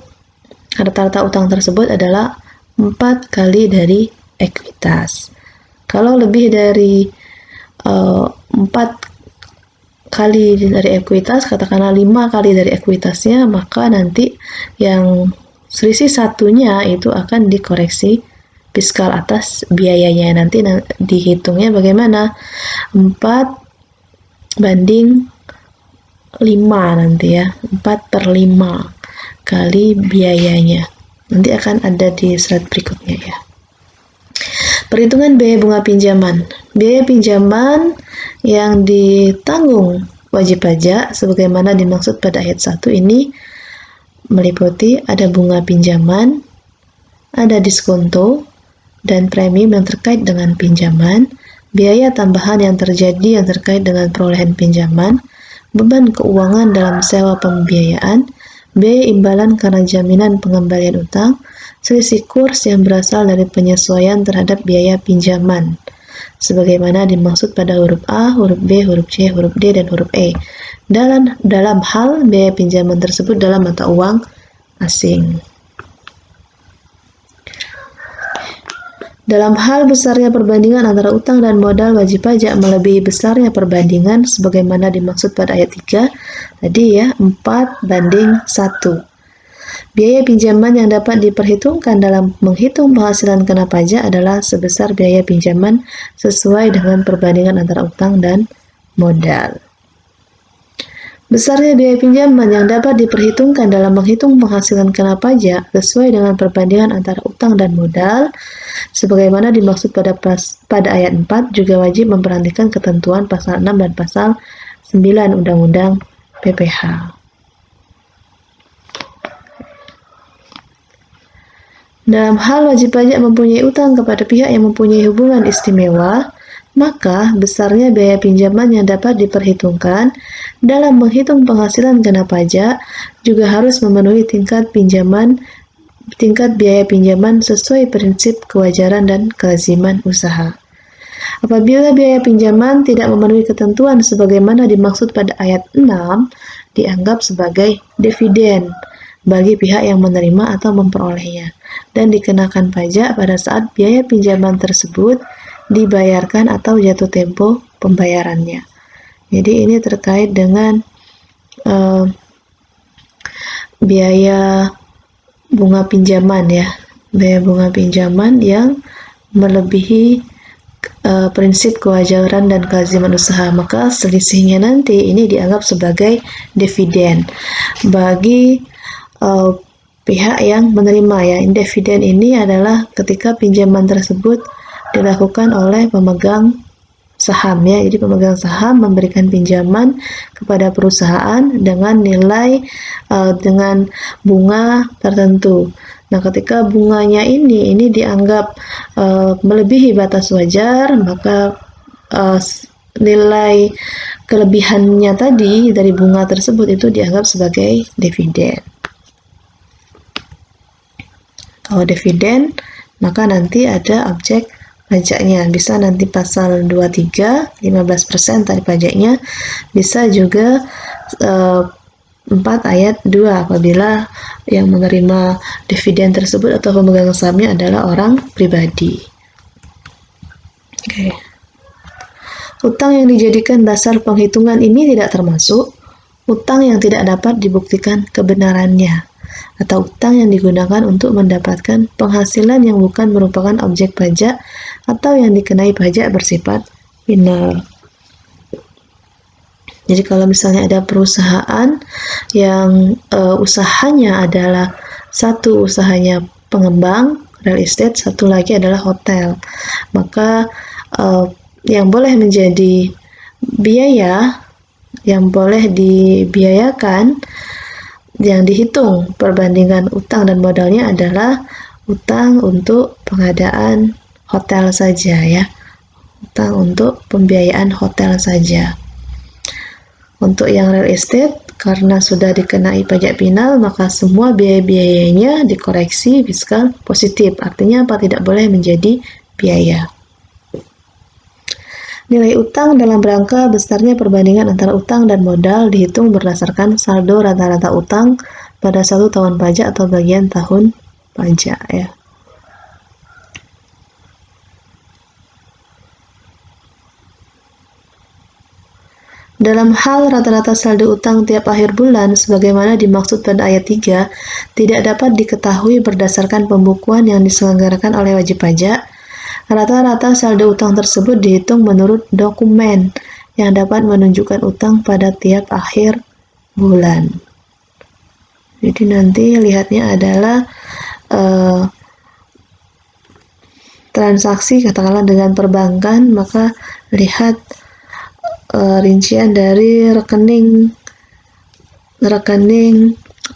rata-rata utang tersebut adalah 4 kali dari ekuitas. Kalau lebih dari 4 kali dari ekuitas, katakanlah 5 kali dari ekuitasnya, maka nanti yang selisih satunya itu akan dikoreksi fiskal atas biayanya. Nanti dihitungnya bagaimana? 4:5 nanti ya, 4/5 kali biayanya. Nanti akan ada di slide berikutnya ya. Perhitungan biaya bunga pinjaman. Biaya pinjaman yang ditanggung wajib pajak sebagaimana dimaksud pada ayat 1 ini meliputi ada bunga pinjaman, ada diskonto, dan premi yang terkait dengan pinjaman, biaya tambahan yang terjadi yang terkait dengan perolehan pinjaman, beban keuangan dalam sewa pembiayaan, biaya imbalan karena jaminan pengembalian utang, selisih kurs yang berasal dari penyesuaian terhadap biaya pinjaman, sebagaimana dimaksud pada huruf A, huruf B, huruf C, huruf D, dan huruf E. Dalam hal biaya pinjaman tersebut dalam mata uang asing. Dalam hal besarnya perbandingan antara utang dan modal, wajib pajak melebihi besarnya perbandingan sebagaimana dimaksud pada ayat 3 tadi ya, 4:1. Biaya pinjaman yang dapat diperhitungkan dalam menghitung penghasilan kena pajak adalah sebesar biaya pinjaman sesuai dengan perbandingan antara utang dan modal. Besarnya biaya pinjaman yang dapat diperhitungkan dalam menghitung penghasilan kena pajak sesuai dengan perbandingan antara utang dan modal, sebagaimana dimaksud pada ayat 4 juga wajib memperhatikan ketentuan pasal 6 dan pasal 9 Undang-Undang PPh. Dalam hal wajib pajak mempunyai utang kepada pihak yang mempunyai hubungan istimewa, maka besarnya biaya pinjaman yang dapat diperhitungkan dalam menghitung penghasilan kena pajak juga harus memenuhi tingkat biaya pinjaman sesuai prinsip kewajaran dan kelaziman usaha. Apabila biaya pinjaman tidak memenuhi ketentuan sebagaimana dimaksud pada ayat 6, dianggap sebagai dividen bagi pihak yang menerima atau memperolehnya dan dikenakan pajak pada saat biaya pinjaman tersebut dibayarkan atau jatuh tempo pembayarannya. Jadi ini terkait dengan biaya bunga pinjaman ya, biaya bunga pinjaman yang melebihi prinsip kewajaran dan kelaziman usaha, maka selisihnya nanti ini dianggap sebagai dividen bagi pihak yang menerima ya. Dividen ini adalah ketika pinjaman tersebut dilakukan oleh pemegang saham ya. Jadi pemegang saham memberikan pinjaman kepada perusahaan dengan nilai dengan bunga tertentu. Nah, ketika bunganya ini dianggap melebihi batas wajar, maka nilai kelebihannya tadi dari bunga tersebut itu dianggap sebagai dividen. Kalau dividen, maka nanti ada objek pajaknya. Bisa nanti pasal 23, 15% tadi pajaknya. Bisa juga 4 ayat 2 apabila yang menerima dividen tersebut atau pemegang sahamnya adalah orang pribadi. Oke. Utang yang dijadikan dasar penghitungan ini tidak termasuk utang yang tidak dapat dibuktikan kebenarannya atau utang yang digunakan untuk mendapatkan penghasilan yang bukan merupakan objek pajak atau yang dikenai pajak bersifat final. Jadi kalau misalnya ada perusahaan yang usahanya adalah satu usahanya pengembang real estate, satu lagi adalah hotel, maka yang boleh menjadi biaya yang boleh dibiayakan yang dihitung perbandingan utang dan modalnya adalah utang untuk pengadaan hotel saja ya, utang untuk pembiayaan hotel saja. Untuk yang real estate, karena sudah dikenai pajak pinal, maka semua biaya-biayanya dikoreksi fiskal positif. Artinya apa? Tidak boleh menjadi biaya. Nilai utang dalam rangka besarnya perbandingan antara utang dan modal dihitung berdasarkan saldo rata-rata utang pada 1 tahun pajak atau bagian tahun pajak ya. Dalam hal rata-rata saldo utang tiap akhir bulan, sebagaimana dimaksud pada ayat 3, tidak dapat diketahui berdasarkan pembukuan yang diselenggarakan oleh wajib pajak. Rata-rata saldo utang tersebut dihitung menurut dokumen yang dapat menunjukkan utang pada tiap akhir bulan. Jadi nanti lihatnya adalah transaksi katakanlah dengan perbankan, maka lihat rincian dari rekening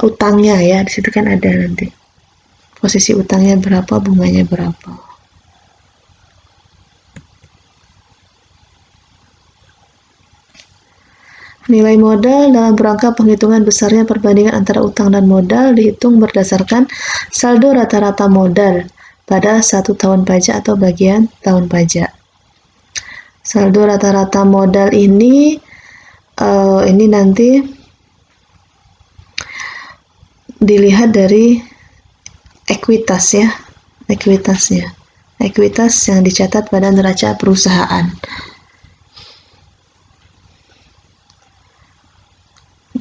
utangnya ya. Di situ kan ada nanti posisi utangnya berapa, bunganya berapa. Nilai modal dalam rangka penghitungan besarnya perbandingan antara utang dan modal dihitung berdasarkan saldo rata-rata modal pada 1 tahun pajak atau bagian tahun pajak. Saldo rata-rata modal ini nanti dilihat dari ekuitas ya, ekuitas yang dicatat pada neraca perusahaan.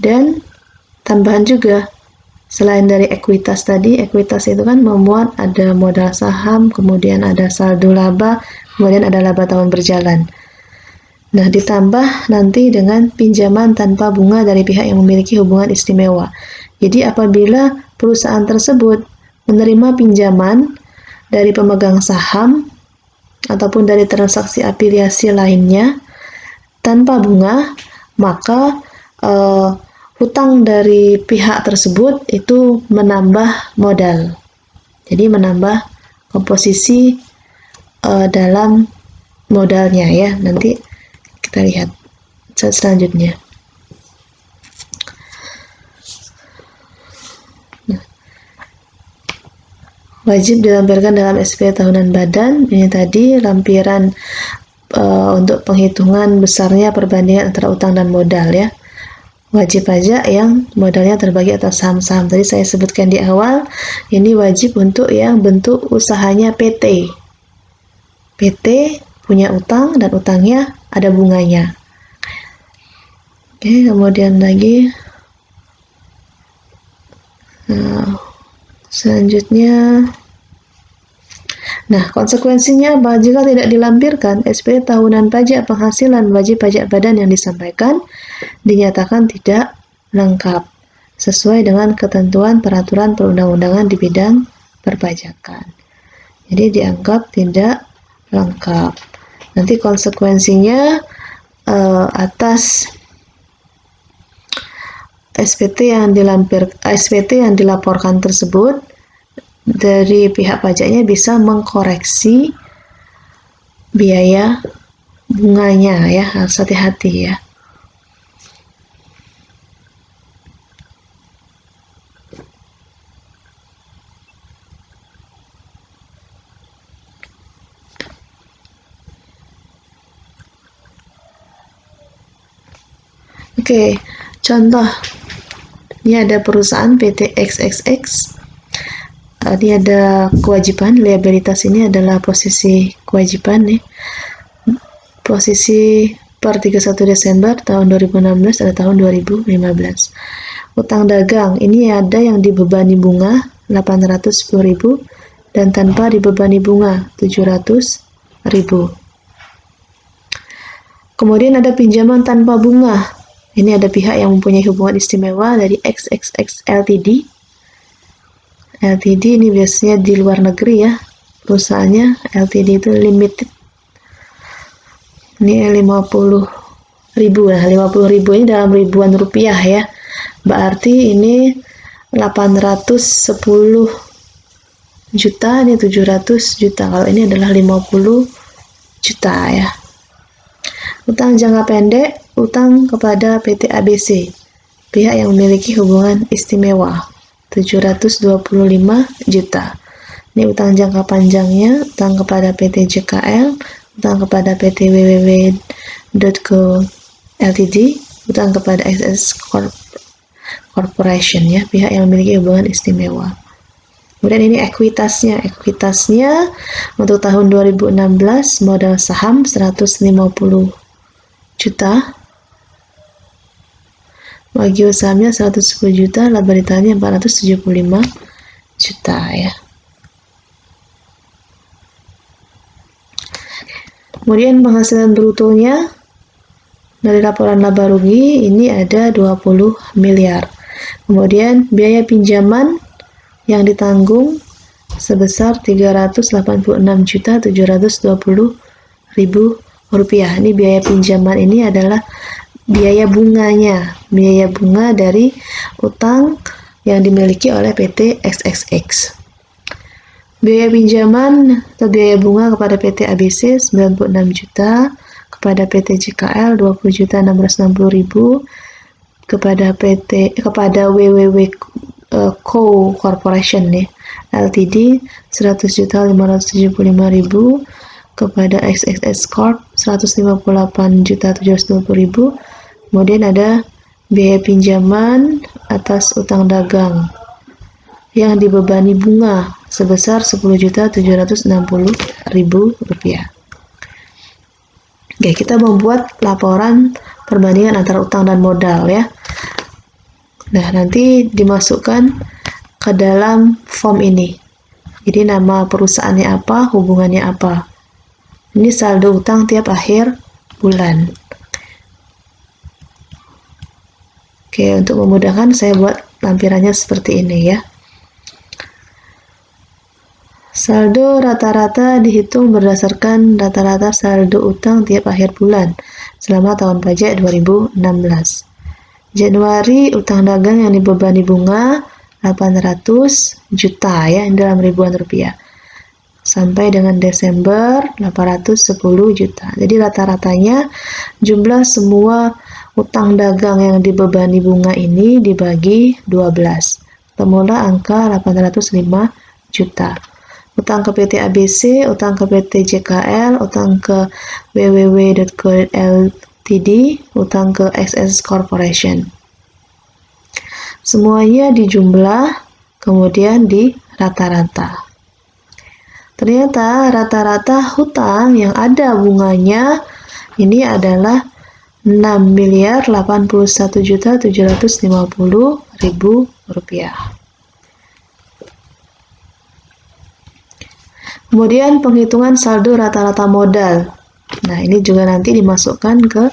Dan tambahan juga, selain dari ekuitas tadi, ekuitas itu kan memuat ada modal saham, kemudian ada saldo laba, kemudian ada laba tahun berjalan. Nah, ditambah nanti dengan pinjaman tanpa bunga dari pihak yang memiliki hubungan istimewa. Jadi apabila perusahaan tersebut menerima pinjaman dari pemegang saham ataupun dari transaksi afiliasi lainnya tanpa bunga, maka hutang dari pihak tersebut itu menambah modal. Jadi menambah komposisi dalam modalnya ya. Nanti kita lihat selanjutnya. Wajib dilampirkan dalam SPT tahunan badan. Ini tadi lampiran untuk penghitungan besarnya perbandingan antara utang dan modal ya. Wajib pajak yang modalnya terbagi atas saham-saham. Tadi saya sebutkan di awal, ini wajib untuk yang bentuk usahanya PT. PT punya utang dan utangnya ada bunganya. Oke, kemudian lagi selanjutnya, nah konsekuensinya apa? Jika tidak dilampirkan, SPT tahunan pajak penghasilan wajib pajak badan yang disampaikan dinyatakan tidak lengkap sesuai dengan ketentuan peraturan perundang-undangan di bidang perpajakan. Jadi dianggap tidak lengkap. Nanti konsekuensinya atas SPT yang dilaporkan tersebut dari pihak pajaknya bisa mengkoreksi biaya bunganya ya, harus hati-hati ya. Oke, contoh ini ada perusahaan PT XXX. Ini ada kewajiban, liabilitas ini adalah posisi kewajiban nih. Posisi per 31 Desember tahun 2016 ada tahun 2015. Utang dagang ini ada yang dibebani bunga 810.000 dan tanpa dibebani bunga 700.000. Kemudian ada pinjaman tanpa bunga Ini ada pihak yang mempunyai hubungan istimewa dari XXX Ltd. Ltd ini biasanya di luar negeri ya, perusahaannya. Ltd itu limited. Ini 50.000. Nah, 50.000 ini dalam ribuan rupiah ya. Berarti ini 810 juta, ini 700 juta. Kalau ini adalah 50 juta ya. Utang jangka pendek, utang kepada PT ABC, pihak yang memiliki hubungan istimewa, 725 juta. Ini utang jangka panjangnya, utang kepada PT JKL, utang kepada PT www.co Ltd, utang kepada SS Corporation ya, pihak yang memiliki hubungan istimewa. Kemudian ini ekuitasnya. Ekuitasnya untuk tahun 2016 modal saham 150 juta. Bagi sahamnya 110 juta, laba ditahannya 475 juta ya. Kemudian penghasilan brutonya dari laporan laba rugi ini ada 20 miliar. Kemudian biaya pinjaman yang ditanggung sebesar 386.720.000 rupiah. Ini biaya pinjaman ini adalah biaya bunganya, biaya bunga dari utang yang dimiliki oleh PT XXX. Biaya pinjaman atau biaya bunga kepada PT ABC 96 juta, kepada PT JKL 20.660.000, kepada WWW.co Corporation nih Ltd 100.575.000, kepada XXX Corp 158.720.000. Kemudian ada biaya pinjaman atas utang dagang yang dibebani bunga sebesar 10.760.000 rupiah. Oke, kita membuat laporan perbandingan antara utang dan modal ya. Nah, nanti dimasukkan ke dalam form ini. Jadi nama perusahaannya apa, hubungannya apa. Ini saldo utang tiap akhir bulan. Oke, untuk memudahkan saya buat lampirannya seperti ini ya. Saldo rata-rata dihitung berdasarkan rata-rata saldo utang tiap akhir bulan selama tahun pajak 2016. Januari utang dagang yang dibebani bunga 800 juta ya, dalam ribuan rupiah. Sampai dengan Desember 810 juta. Jadi rata-ratanya jumlah semua utang dagang yang dibebani bunga ini dibagi 12. Temulah angka 805 juta. Utang ke PT ABC, utang ke PT JKL, utang ke www.co Ltd, utang ke XS Corporation. Semuanya dijumlah, kemudian di rata-rata. Ternyata rata-rata hutang yang ada bunganya ini adalah 6.081.750.000 rupiah. Kemudian penghitungan saldo rata-rata modal. Nah, ini juga nanti dimasukkan ke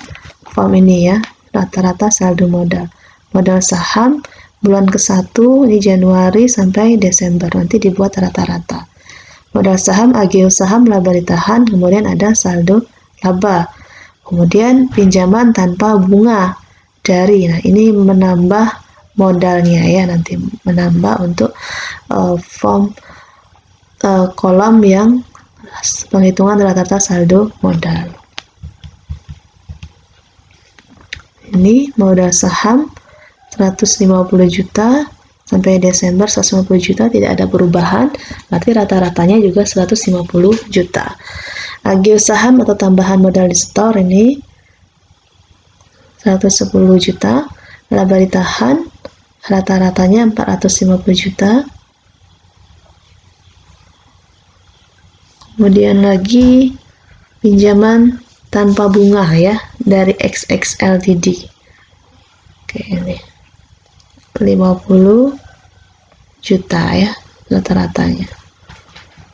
form ini ya, rata-rata saldo modal. Modal saham bulan ke-1 ini Januari sampai Desember, nanti dibuat rata-rata. Modal saham, agio saham, laba ditahan, kemudian ada saldo laba. Kemudian pinjaman tanpa bunga dari, nah ini menambah modalnya ya, nanti menambah untuk form kolom yang penghitungan rata-rata saldo modal. Ini modal saham 150 juta sampai Desember 150 juta, tidak ada perubahan, berarti rata-ratanya juga 150 juta. Agio saham atau tambahan modal di setor ini 110 juta, laba ditahan rata-ratanya 450 juta. Kemudian lagi pinjaman tanpa bunga ya dari XX Ltd. Oke, ini 50 juta ya rata-ratanya.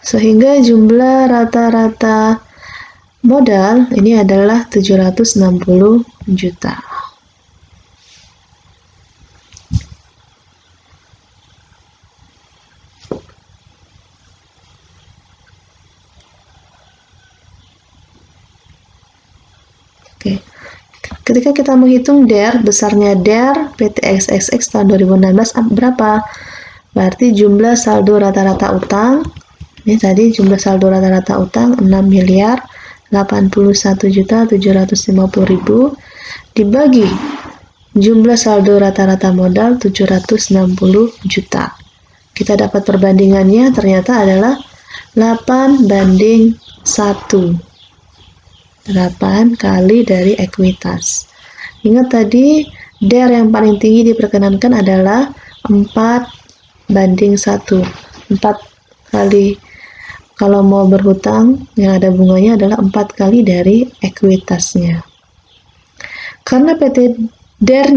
Sehingga jumlah rata-rata modal ini adalah 760 juta. ketika kita menghitung DER, besarnya DER PT XXX tahun 2016 berapa? Berarti jumlah saldo rata-rata utang, ini tadi jumlah saldo rata-rata utang 6.081.750.000 dibagi jumlah saldo rata-rata modal 760 juta. Kita dapat perbandingannya ternyata adalah 8:1. 8 kali dari ekuitas. Ingat tadi DER yang paling tinggi diperkenankan adalah 4:1. 4 kali, kalau mau berhutang yang ada bunganya adalah 4 kali dari ekuitasnya. Karena DER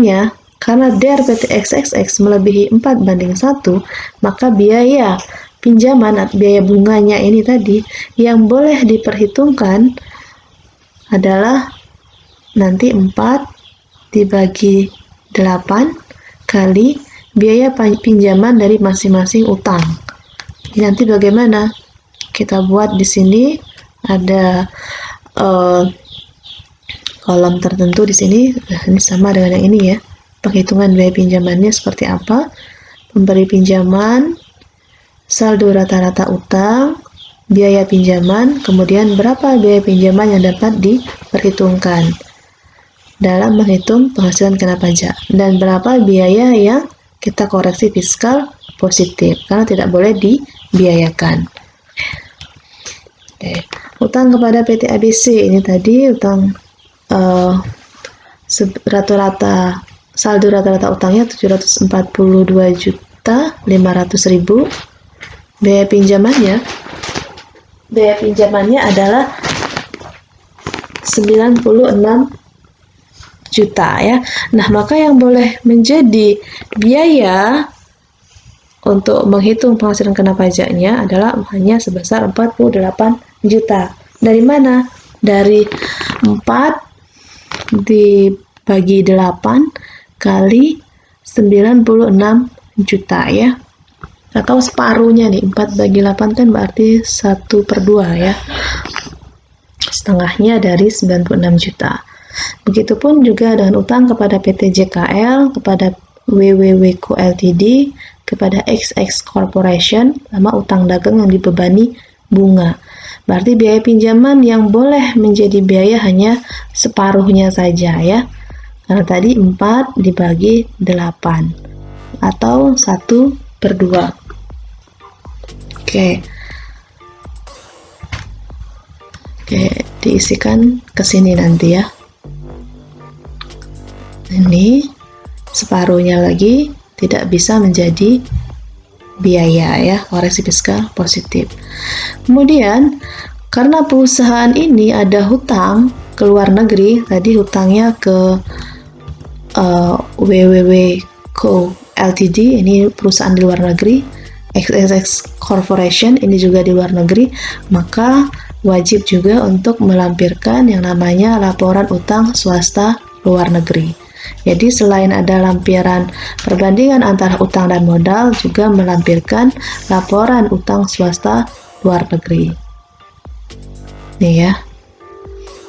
PT XXX melebihi 4:1, maka biaya pinjaman, biaya bunganya ini tadi yang boleh diperhitungkan adalah nanti 4 dibagi 8 kali biaya pinjaman dari masing-masing utang. Nanti bagaimana? Kita buat di sini ada kolom tertentu di sini. Nah, ini sama dengan yang ini ya. Penghitungan biaya pinjamannya seperti apa? Pemberi pinjaman, saldo rata-rata utang, biaya pinjaman, kemudian berapa biaya pinjaman yang dapat diperhitungkan dalam menghitung penghasilan kena pajak, dan berapa biaya yang kita koreksi fiskal positif karena tidak boleh dibiayakan. Oke. Utang kepada PT ABC ini tadi utang rata-rata saldo rata-rata utangnya 742.500.000. Biaya pinjamannya adalah 96 juta ya. Nah, maka yang boleh menjadi biaya untuk menghitung penghasilan kena pajaknya adalah hanya sebesar 48 juta. Dari mana? Dari 4 dibagi 8 kali 96 juta ya. Atau separuhnya nih, 4 bagi 8 kan berarti 1/2 ya. Setengahnya dari 96 juta. Begitupun juga dengan utang kepada PT JKL, kepada WWW Co Ltd, kepada XX Corporation, sama utang dagang yang dibebani bunga. Berarti biaya pinjaman yang boleh menjadi biaya hanya separuhnya saja ya. Karena tadi 4 dibagi 8 atau 1/2. Oke, diisikan ke sini nanti ya. Ini separuhnya lagi tidak bisa menjadi biaya ya, koreksi fiskal positif. Kemudian karena perusahaan ini ada hutang ke luar negeri, tadi hutangnya ke WWW Co Ltd, ini perusahaan di luar negeri, XXX Corporation ini juga di luar negeri, maka wajib juga untuk melampirkan yang namanya laporan utang swasta luar negeri. Jadi selain ada lampiran perbandingan antara utang dan modal, juga melampirkan laporan utang swasta luar negeri. Nih ya.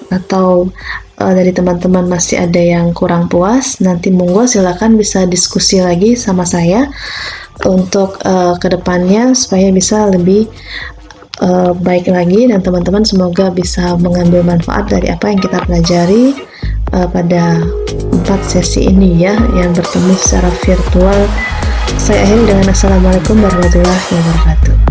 Atau dari teman-teman masih ada yang kurang puas, nanti monggo silakan bisa diskusi lagi sama saya untuk kedepannya supaya bisa lebih baik lagi, dan teman-teman semoga bisa mengambil manfaat dari apa yang kita pelajari pada 4 sesi ini ya, yang bertemu secara virtual. Saya akhiri dengan assalamualaikum warahmatullahi wabarakatuh.